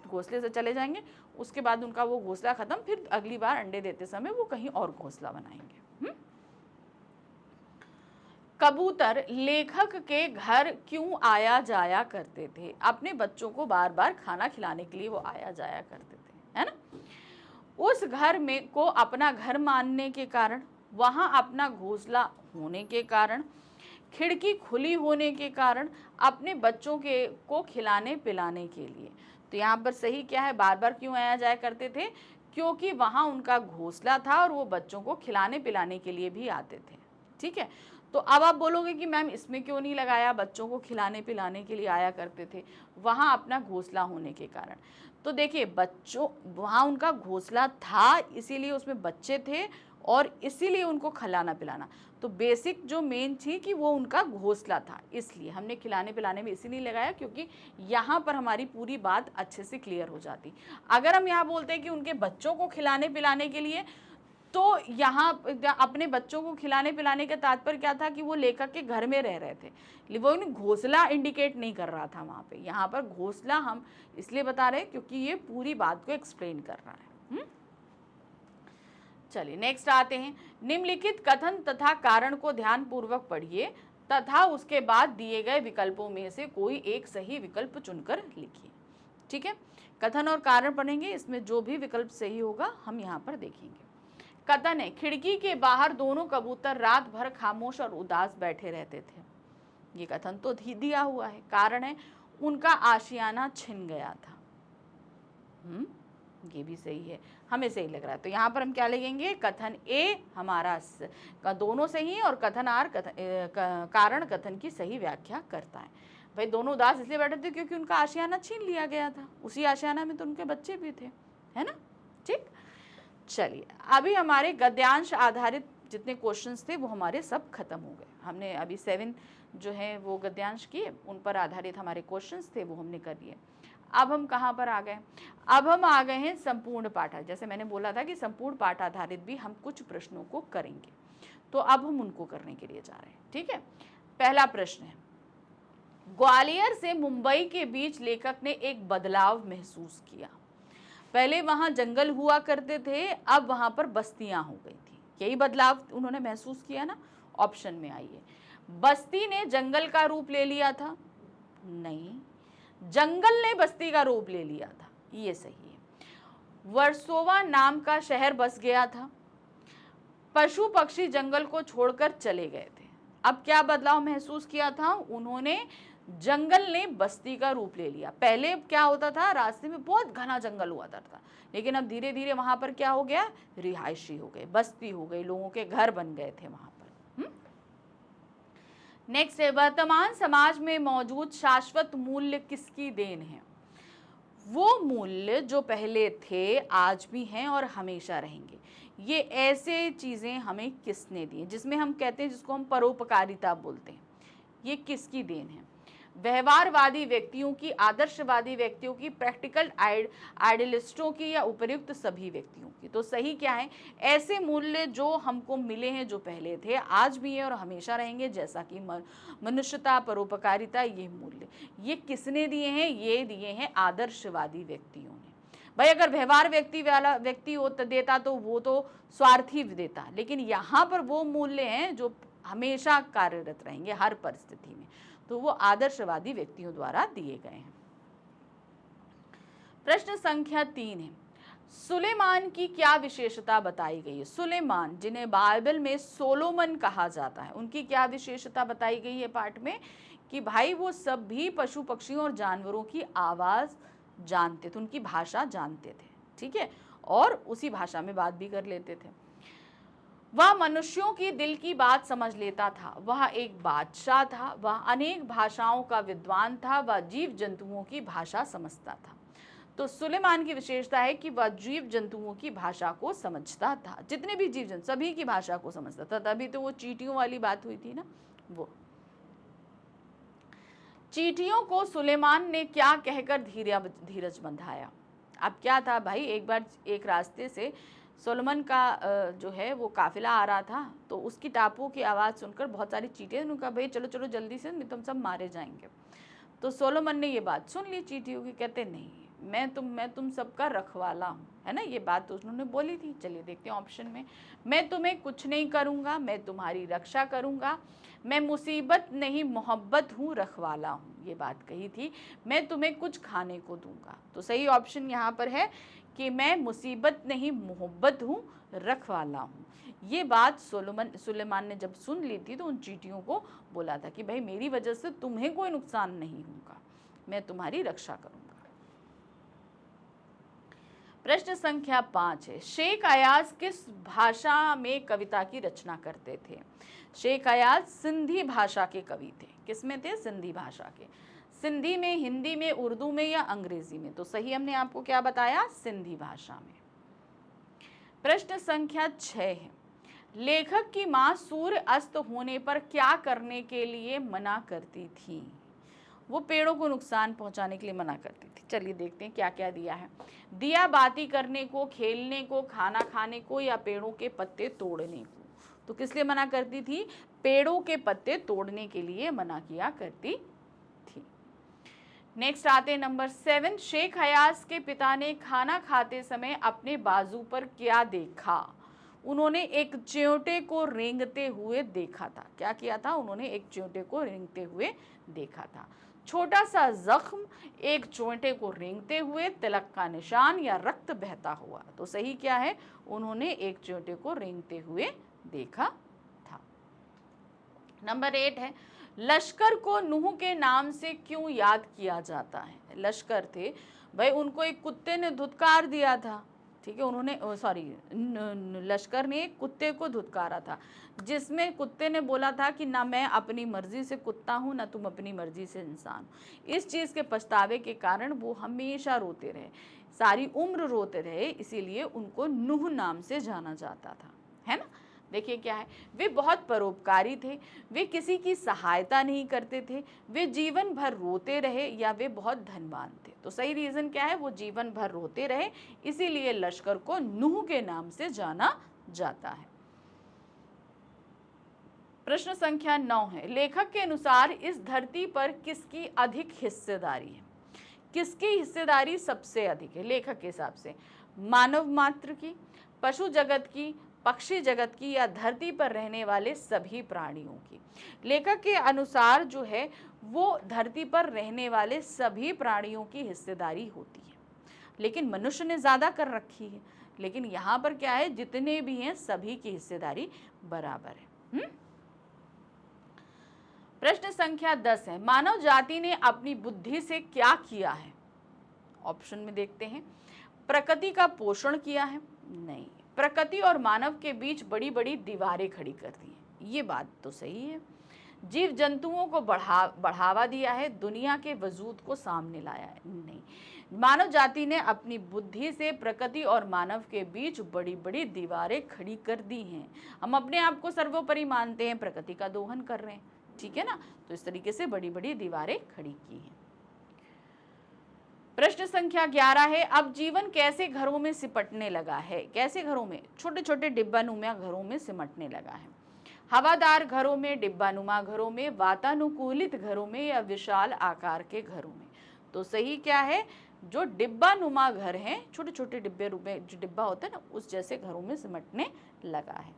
[SPEAKER 1] घोंसले से चले जाएंगे, उसके बाद उनका वो घोंसला खत्म, फिर अगली बार अंडे देते समय वो कहीं और घोंसला बनाएंगे। कबूतर लेखक के घर क्यों आया जाया करते थे? अपने बच्चों को बार बार खाना खिलाने के लिए वो आया जाया करते थे, है ना। उस घर में को अपना घर मानने के कारण, वहां अपना घोंसला होने के कारण, खिड़की खुली होने के कारण, अपने बच्चों के को खिलाने पिलाने के लिए। तो यहाँ पर सही क्या है? बार बार क्यों आया जाया करते थे? क्योंकि वहां उनका घोंसला था और वो बच्चों को खिलाने पिलाने के लिए भी आते थे। ठीक है, तो अब आप बोलोगे कि मैम इसमें क्यों नहीं लगाया, बच्चों को खिलाने पिलाने के लिए आया करते थे, वहाँ अपना घोंसला होने के कारण। तो देखिए, बच्चों वहाँ उनका घोंसला था, इसीलिए उसमें बच्चे थे और इसीलिए उनको खिलाना पिलाना। तो बेसिक जो मेन थी कि वो उनका घोंसला था, इसलिए हमने खिलाने पिलाने में इसीलिए लगाया, क्योंकि यहाँ पर हमारी पूरी बात अच्छे से क्लियर हो जाती। अगर हम यहाँ बोलते हैं कि उनके बच्चों को खिलाने पिलाने के लिए, तो यहाँ अपने बच्चों को खिलाने पिलाने का तात्पर्य क्या था? कि वो लेखक के घर में रह रहे थे, वो घोंसला इंडिकेट नहीं कर रहा था वहाँ पे। यहाँ पर घोंसला हम इसलिए बता रहे हैं क्योंकि ये पूरी बात को एक्सप्लेन कर रहा है। चलिए नेक्स्ट आते हैं। निम्नलिखित कथन तथा कारण को ध्यान पूर्वक पढ़िए तथा उसके बाद दिए गए विकल्पों में से कोई एक सही विकल्प चुनकर लिखिए। ठीक है, कथन और कारण पढ़ेंगे, इसमें जो भी विकल्प सही होगा हम यहाँ पर देखेंगे। कथन है, खिड़की के बाहर दोनों कबूतर रात भर खामोश और उदास बैठे रहते थे। ये कथन तो दिया हुआ है। कारण है, उनका आशियाना छिन गया था। ये भी सही है, हमें सही लग रहा है। तो यहाँ पर हम क्या लिखेंगे? कथन ए हमारा दोनों सही है और कथन आर कारण कथन की सही व्याख्या करता है। भाई दोनों उदास इसलिए बैठे थे क्योंकि उनका आशियाना छीन लिया गया था, उसी आशियाना में तो उनके बच्चे भी थे, है ना। ठीक, चलिए अभी हमारे गद्यांश आधारित जितने क्वेश्चंस थे वो हमारे सब खत्म हो गए। हमने अभी 7 जो है वो गद्यांश किए, उन पर आधारित हमारे क्वेश्चंस थे वो हमने कर लिए। अब हम कहाँ पर आ गए? अब हम आ गए हैं संपूर्ण पाठ। जैसे मैंने बोला था कि संपूर्ण पाठ आधारित भी हम कुछ प्रश्नों को करेंगे, तो अब हम उनको करने के लिए जा रहे हैं। ठीक है, पहला प्रश्न है, ग्वालियर से मुंबई के बीच लेखक ने एक बदलाव महसूस किया। पहले वहां जंगल हुआ करते थे, अब वहां पर बस्तियां हो गई थी। यही बदलाव उन्होंने महसूस किया ना। ऑप्शन में आइए, बस्ती ने जंगल का रूप ले लिया था, नहीं, जंगल ने बस्ती का रूप ले लिया था, ये सही है। वर्सोवा नाम का शहर बस गया था। पशु पक्षी जंगल को छोड़कर चले गए थे। अब क्या बदलाव महसूस किया था उन्होंने? जंगल ने बस्ती का रूप ले लिया। पहले क्या होता था, रास्ते में बहुत घना जंगल हुआ करता था, लेकिन अब धीरे धीरे वहां पर क्या हो गया, रिहायशी हो गए, बस्ती हो गई, लोगों के घर बन गए थे वहां पर। नेक्स्ट है, वर्तमान समाज में मौजूद शाश्वत मूल्य किसकी देन है? वो मूल्य जो पहले थे, आज भी हैं और हमेशा रहेंगे। ये ऐसे चीजें हमें किसने दी, जिसमें हम कहते हैं, जिसको हम परोपकारिता बोलते हैं, ये किसकी देन है? व्यवहारवादी व्यक्तियों की, आदर्शवादी व्यक्तियों की, प्रैक्टिकल आइडियलिस्टों की, या उपयुक्त सभी व्यक्तियों की? तो सही क्या है? ऐसे मूल्य जो हमको मिले हैं, जो पहले थे, आज भी है और हमेशा रहेंगे, जैसा कि मनुष्यता, परोपकारिता, ये मूल्य, ये किसने दिए हैं? ये दिए हैं आदर्शवादी व्यक्तियों ने। भाई अगर व्यवहार व्यक्ति देता तो वो तो स्वार्थी देता, लेकिन यहाँ पर वो मूल्य हैं जो हमेशा कार्यरत रहेंगे हर परिस्थिति में, तो वो आदर्शवादी व्यक्तियों द्वारा दिए गए हैं। प्रश्न संख्या 3 है, सुलेमान की क्या विशेषता बताई गई है? सुलेमान, जिन्हें बाइबल में सोलोमन कहा जाता है, उनकी क्या विशेषता बताई गई है पाठ में? कि भाई वो सभी पशु पक्षियों और जानवरों की आवाज जानते थे, उनकी भाषा जानते थे, ठीक है, और उसी भाषा में बात भी कर लेते थे। वह मनुष्यों की दिल की बात समझ लेता था, वह एक बादशाह था, वह अनेक भाषाओं का विद्वान था, वह जीव जंतुओं की भाषा समझता था। तो सुलेमान की विशेषता है कि वह जीव जंतुओं की भाषा को समझता था, जितने भी जीव जंतु सभी की भाषा को समझता था। तभी तो वो चींटियों वाली बात हुई थी ना। वो चींटियों को सुलेमान ने क्या कहकर धीरज बंधाया? अब क्या था भाई, एक बार एक रास्ते से सोलोमन का जो है वो काफिला आ रहा था, तो उसकी टापुओं की आवाज़ सुनकर बहुत सारी चींटियां, उन्होंने कहा भाई चलो चलो जल्दी से, नहीं तुम सब मारे जाएंगे। तो सोलोमन ने ये बात सुन ली चींटियों की, कहते नहीं मैं तुम सबका रखवाला हूँ, है ना, ये बात तो उन्होंने बोली थी। चलिए देखते हैं ऑप्शन में, मैं तुम्हें कुछ नहीं करूँगा, मैं तुम्हारी रक्षा करूँगा, मैं मुसीबत नहीं मोहब्बत हूँ, रखवाला हूँ, ये बात कही थी। मैं तुम्हें कुछ खाने को दूंगा, तो सही ऑप्शन यहाँ पर है कि मैं मुसीबत नहीं मोहब्बत हूँ, रखवाला हूँ। ये बात सुलेमान ने जब सुन ली थी, तो उन चींटियों को बोला था कि भाई मेरी वजह से तुम्हें कोई नुकसान नहीं होगा, मैं तुम्हारी रक्षा करूंगा। प्रश्न संख्या 5 है, शेख अयाज किस भाषा में कविता की रचना करते थे? शेख अयाज सिंधी भाषा के कवि थे। किसमें थे? सिंधी भाषा के। सिंधी में, हिंदी में, उर्दू में या अंग्रेजी में? तो सही हमने आपको क्या बताया? सिंधी भाषा में। प्रश्न संख्या 6 है, लेखक की मां सूर्य अस्त होने पर क्या करने के लिए मना करती थी? वो पेड़ों को नुकसान पहुंचाने के लिए मना करती थी। चलिए देखते हैं क्या क्या दिया है। दिया बाती करने को, खेलने को, खाना खाने को, या पेड़ों के पत्ते तोड़ने को? तो किस लिए मना करती थी? पेड़ों के पत्ते तोड़ने के लिए मना किया करती थी। नेक्स्ट आते हैं नंबर 7, शेख अयाज के पिता ने खाना खाते समय अपने बाजू पर क्या देखा? उन्होंने एक च्योंटे को रेंगते हुए देखा था। क्या किया था? उन्होंने एक च्योंटे को रेंगते हुए देखा था। छोटा सा जख्म, एक च्योंटे को रेंगते हुए, तिलक का निशान, या रक्त बहता हुआ? तो सही क्या है? उन्होंने एक च्योंटे को रेंगते हुए देखा था। नंबर 8 है, लश्कर को नूह के नाम से क्यों याद किया जाता है? लश्कर थे भाई, उनको एक कुत्ते ने धुतकार दिया था, ठीक है, उन्होंने लश्कर ने एक कुत्ते को धुतकारा था, जिसमें कुत्ते ने बोला था कि ना मैं अपनी मर्जी से कुत्ता हूँ, ना तुम अपनी मर्जी से इंसान। इस चीज़ के पछतावे के कारण वो हमेशा रोते रहे, सारी उम्र रोते रहे, इसीलिए उनको नूह नाम से जाना जाता था, है ना। देखिए क्या है, वे बहुत परोपकारी थे, वे किसी की सहायता नहीं करते थे, वे जीवन भर रोते रहे, या वे बहुत धनवान थे? तो सही रीजन क्या है? वो जीवन भर रोते रहे, इसीलिए लश्कर को नूह के नाम से जाना जाता है। प्रश्न संख्या 9 है, लेखक के अनुसार इस धरती पर किसकी अधिक हिस्सेदारी है? किसकी हिस्सेदारी सबसे अधिक है लेखक के हिसाब से? मानव मात्र की, पशु जगत की, पक्षी जगत की, या धरती पर रहने वाले सभी प्राणियों की? लेखक के अनुसार जो है वो धरती पर रहने वाले सभी प्राणियों की हिस्सेदारी होती है। लेकिन मनुष्य ने ज़्यादा कर रखी है। लेकिन यहाँ पर क्या है, जितने भी हैं सभी की हिस्सेदारी बराबर है। प्रश्न संख्या 10 है, मानव जाति ने अपनी बुद्धि से क्या किया है? ऑप्शन में देखते हैं। प्रकृति का पोषण किया है? नहीं। प्रकृति और मानव के बीच बड़ी बड़ी दीवारें खड़ी कर दी हैं, ये बात तो सही है। जीव जंतुओं को बढ़ावा दिया है, दुनिया के वजूद को सामने लाया है? नहीं। मानव जाति ने अपनी बुद्धि से प्रकृति और मानव के बीच बड़ी बड़ी दीवारें खड़ी कर दी हैं। हम अपने आप को सर्वोपरि मानते हैं, प्रकृति का दोहन कर रहे हैं, ठीक है ना, तो इस तरीके से बड़ी बड़ी दीवारें खड़ी की हैं। प्रश्न संख्या 11 है, अब जीवन कैसे घरों में सिमटने लगा है? कैसे घरों में? छोटे छोटे डिब्बानुमा घरों में सिमटने लगा है। हवादार घरों में, डिब्बानुमा घरों में, वातानुकूलित घरों में या विशाल आकार के घरों में? तो सही क्या है, जो डिब्बानुमा घर हैं, छोटे छोटे डिब्बे रूप में जो डिब्बा होता है ना, उस जैसे घरों में सिमटने लगा है।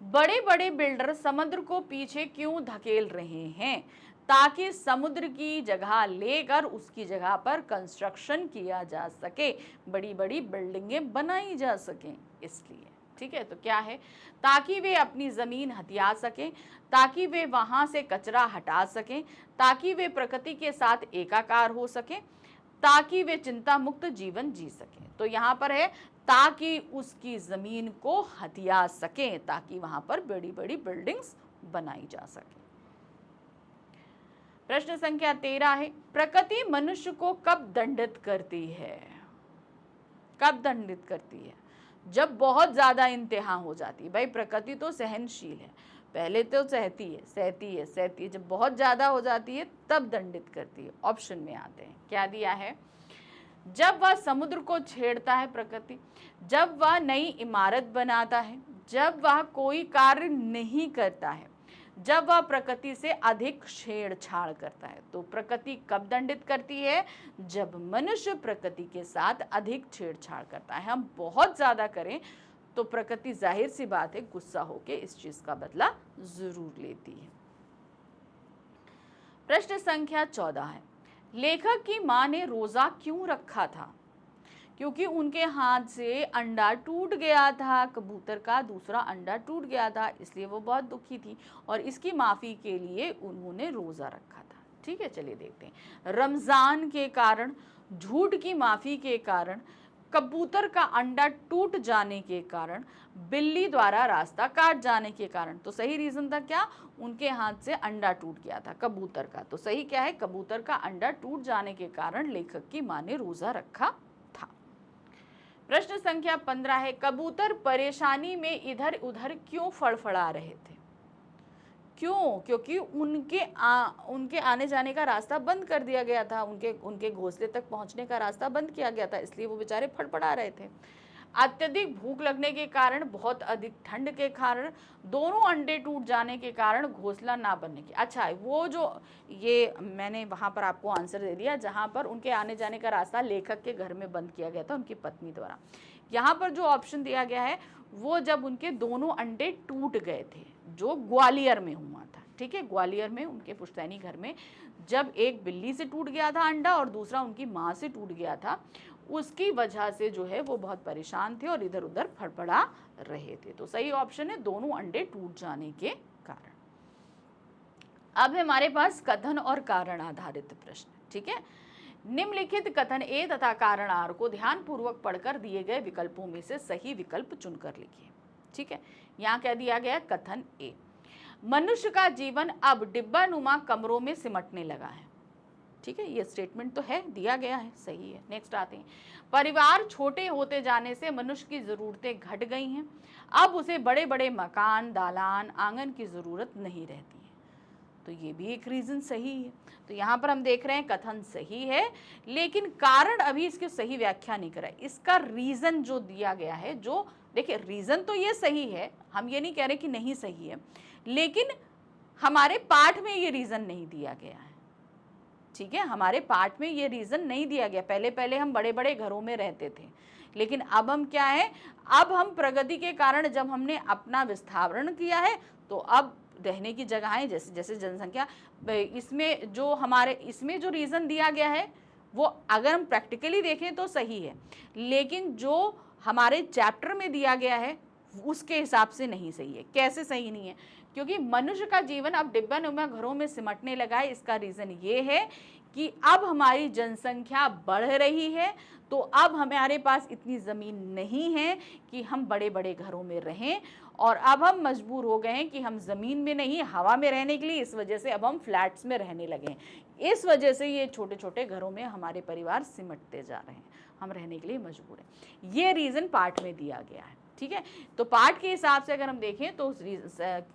[SPEAKER 1] बड़े बड़े बिल्डर समुद्र को पीछे क्यों धकेल रहे हैं? ताकि समुद्र की जगह लेकर उसकी जगह पर कंस्ट्रक्शन किया जा सके, बड़ी बड़ी बिल्डिंगें बनाई जा सकें, इसलिए। ठीक है, तो क्या है, ताकि वे अपनी जमीन हथिया सकें, ताकि वे वहां से कचरा हटा सकें, ताकि वे प्रकृति के साथ एकाकार हो सकें, ताकि वे चिंता मुक्त जीवन जी सकें। तो यहाँ पर है ताकि उसकी जमीन को हथिया सकें, ताकि वहां पर बड़ी बड़ी बिल्डिंग्स बनाई जा सके। प्रश्न संख्या 13 है, प्रकृति मनुष्य को कब दंडित करती है? कब दंडित करती है? जब बहुत ज्यादा इंतहा हो जाती है। भाई प्रकृति तो सहनशील है, पहले तो सहती है, जब बहुत ज्यादा हो जाती है तब दंडित करती है। ऑप्शन में आते हैं, क्या दिया है, जब वह समुद्र को छेड़ता है प्रकृति, जब वह नई इमारत बनाता है, जब वह कोई कार्य नहीं करता है, जब वह प्रकृति से अधिक छेड़छाड़ करता है। तो प्रकृति कब दंडित करती है? जब मनुष्य प्रकृति के साथ अधिक छेड़छाड़ करता है। हम बहुत ज्यादा करें तो प्रकृति जाहिर सी बात है गुस्सा होकर इस चीज का बदला जरूर लेती है। प्रश्न संख्या 14 है, लेखक की मां ने रोजा क्यों रखा था? क्योंकि उनके हाथ से अंडा टूट गया था, कबूतर का दूसरा अंडा टूट गया था, इसलिए वो बहुत दुखी थी और इसकी माफ़ी के लिए उन्होंने रोज़ा रखा था। ठीक है, चलिए देखते हैं। रमज़ान के कारण, झूठ की माफ़ी के कारण, कबूतर का अंडा टूट जाने के कारण, बिल्ली द्वारा रास्ता काट जाने के कारण। तो सही रीज़न था क्या? उनके हाथ से अंडा टूट गया था कबूतर का। तो सही क्या है? कबूतर का अंडा टूट जाने के कारण लेखक की माँ ने रोज़ा रखा था। प्रश्न संख्या 15 है, कबूतर परेशानी में इधर उधर क्यों फड़फड़ा रहे थे? क्यों? क्योंकि उनके आने जाने का रास्ता बंद कर दिया गया था, उनके घोंसले तक पहुंचने का रास्ता बंद किया गया था, इसलिए वो बेचारे फड़फड़ा रहे थे। अत्यधिक भूख लगने के कारण, बहुत अधिक ठंड के कारण, दोनों अंडे टूट जाने के कारण, घोंसला ना बनने के। अच्छा, वो जो ये मैंने वहाँ पर आपको आंसर दे दिया जहाँ पर उनके आने जाने का रास्ता लेखक के घर में बंद किया गया था उनकी पत्नी द्वारा। यहाँ पर जो ऑप्शन दिया गया है वो जब उनके दोनों अंडे टूट गए थे, जो ग्वालियर में हुआ था। ठीक है, ग्वालियर में उनके पुश्तैनी घर में जब एक बिल्ली से टूट गया था अंडा और दूसरा उनकी माँ से टूट गया था, उसकी वजह से जो है वो बहुत परेशान थे और इधर उधर फड़फड़ा रहे थे। तो सही ऑप्शन है दोनों अंडे टूट जाने के कारण। अब हमारे पास कथन और कारण आधारित प्रश्न। ठीक है, निम्नलिखित कथन ए तथा कारण आर को ध्यानपूर्वक पढ़कर दिए गए विकल्पों में से सही विकल्प चुनकर लिखिए। ठीक है, यहाँ क्या दिया गया? कथन ए, मनुष्य का जीवन अब डिब्बानुमा कमरों में सिमटने लगा है। ठीक है, ये स्टेटमेंट तो है, दिया गया है, सही है। नेक्स्ट आते हैं, परिवार छोटे होते जाने से मनुष्य की ज़रूरतें घट गई हैं, अब उसे बड़े बड़े मकान, दालान, आंगन की ज़रूरत नहीं रहती है। तो ये भी एक रीज़न सही है। तो यहाँ पर हम देख रहे हैं कथन सही है, लेकिन कारण अभी इसकी सही व्याख्या नहीं करा। इसका रीज़न जो दिया गया है, जो देखिए रीज़न तो ये सही है, हम ये नहीं कह रहे कि नहीं सही है, लेकिन हमारे पाठ में ये रीज़न नहीं दिया गया है। ठीक है, हमारे पाठ में ये रीज़न नहीं दिया गया। पहले हम बड़े बड़े घरों में रहते थे, लेकिन अब हम क्या है, अब हम प्रगति के कारण जब हमने अपना विस्तारण किया है तो अब रहने की जगहें जैसे जैसे जनसंख्या, इसमें जो रीज़न दिया गया है वो अगर हम प्रैक्टिकली देखें तो सही है, लेकिन जो हमारे चैप्टर में दिया गया है उसके हिसाब से नहीं सही है। कैसे सही नहीं है? क्योंकि मनुष्य का जीवन अब डिब्बानुमा घरों में सिमटने लगा है। इसका रीज़न ये है कि अब हमारी जनसंख्या बढ़ रही है, तो अब हमारे पास इतनी ज़मीन नहीं है कि हम बड़े बड़े घरों में रहें, और अब हम मजबूर हो गए हैं कि हम ज़मीन में नहीं हवा में रहने के लिए, इस वजह से अब हम फ्लैट्स में रहने लगे हैं। इस वजह से ये छोटे छोटे घरों में हमारे परिवार सिमटते जा रहे हैं, हम रहने के लिए मजबूर हैं। ये रीज़न पाठ में दिया गया है, ठीक है। तो पाठ के हिसाब से अगर हम देखें तो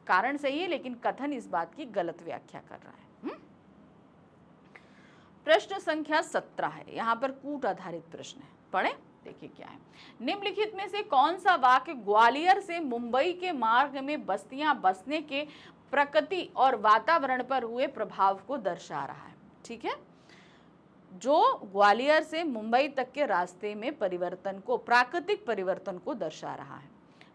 [SPEAKER 1] कारण सही है, लेकिन कथन इस बात की गलत व्याख्या कर रहा है। प्रश्न संख्या 17 है, यहाँ पर कूट आधारित प्रश्न है, पढ़ें, देखिए क्या है। निम्नलिखित में से कौन सा वाक्य ग्वालियर से मुंबई के मार्ग में बस्तियां बसने के प्रकृति और वातावरण पर हुए प्रभाव को दर्शा रहा है? ठीक है, जो ग्वालियर से मुंबई तक के रास्ते में परिवर्तन को, प्राकृतिक परिवर्तन को दर्शा रहा है।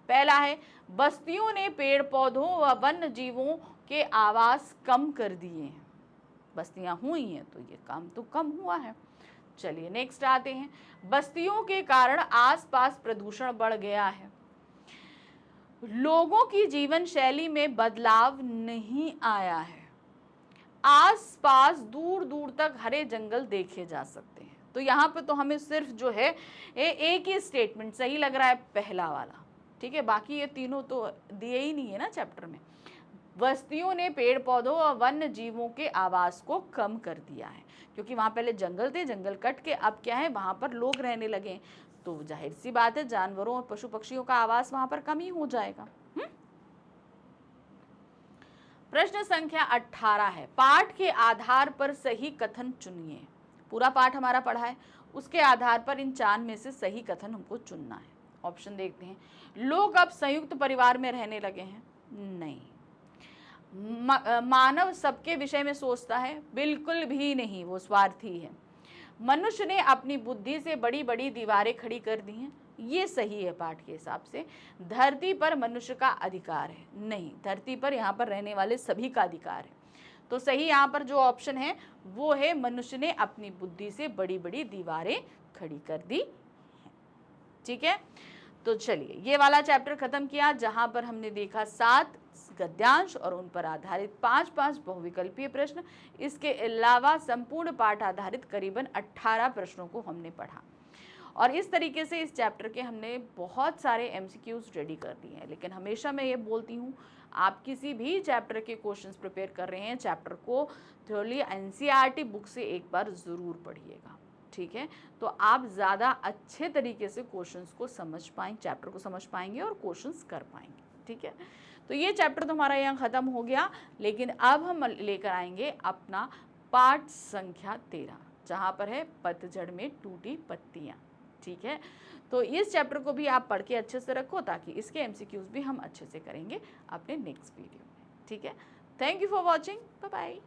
[SPEAKER 1] पहला है, बस्तियों ने पेड़ पौधों व वन्य जीवों के आवास कम कर दिए हैं। बस्तियां हुई हैं तो ये काम तो कम हुआ है। चलिए नेक्स्ट आते हैं, बस्तियों के कारण आसपास प्रदूषण बढ़ गया है। लोगों की जीवन शैली में बदलाव नहीं आया है। आसपास दूर दूर तक हरे जंगल देखे जा सकते हैं। तो यहाँ पे तो हमें सिर्फ जो है एक ही स्टेटमेंट सही लग रहा है, पहला वाला, ठीक है। बाकी ये तीनों तो दिए ही नहीं है ना चैप्टर में। बस्तियों ने पेड़ पौधों और वन्य जीवों के आवास को कम कर दिया है, क्योंकि वहाँ पहले जंगल थे, जंगल कट के अब क्या है, वहाँ पर लोग रहने लगे, तो जाहिर सी बात है जानवरों और पशु पक्षियों का आवास वहाँ पर कम ही हो जाएगा। प्रश्न संख्या 18 है, पाठ के आधार पर सही कथन चुनिए। पूरा पाठ हमारा पढ़ा है, उसके आधार पर इन 4 में से सही कथन हमको चुनना है। ऑप्शन देखते हैं। लोग अब संयुक्त परिवार में रहने लगे हैं, नहीं। मानव सबके विषय में सोचता है, बिल्कुल भी नहीं, वो स्वार्थी है। मनुष्य ने अपनी बुद्धि से बड़ी बड़ी दीवारें खड़ी कर दी हैं, ये सही है पाठ के हिसाब से। धरती पर मनुष्य का अधिकार है, नहीं, धरती पर यहाँ पर रहने वाले सभी का अधिकार है। तो सही यहाँ पर जो ऑप्शन है वो है, मनुष्य ने अपनी बुद्धि से बड़ी बड़ी दीवारें खड़ी कर दी हैं। ठीक है, तो चलिए ये वाला चैप्टर खत्म किया, जहां पर हमने देखा 7 गद्यांश और उन पर आधारित 5-5 बहुविकल्पीय प्रश्न। इसके अलावा संपूर्ण पाठ आधारित करीबन 18 प्रश्नों को हमने पढ़ा, और इस तरीके से इस चैप्टर के हमने बहुत सारे एमसीक्यूज रेडी कर दिए हैं। लेकिन हमेशा मैं ये बोलती हूँ, आप किसी भी चैप्टर के क्वेश्चंस प्रिपेयर कर रहे हैं, चैप्टर को थोड़ी एनसीईआरटी बुक से एक बार ज़रूर पढ़िएगा, ठीक है। तो आप ज़्यादा अच्छे तरीके से क्वेश्चंस को समझ पाएंगे, चैप्टर को समझ पाएंगे और क्वेश्चंस कर पाएंगे, ठीक है। तो ये चैप्टर तो हमारा यहाँ ख़त्म हो गया, लेकिन अब हम लेकर आएंगे अपना पाठ संख्या 13, जहाँ पर है पतझड़ में टूटी पत्तियाँ, ठीक है। तो इस चैप्टर को भी आप पढ़ के अच्छे से रखो, ताकि इसके एमसीक्यूज भी हम अच्छे से करेंगे अपने नेक्स्ट वीडियो में, ठीक है। Thank you for watching, bye bye.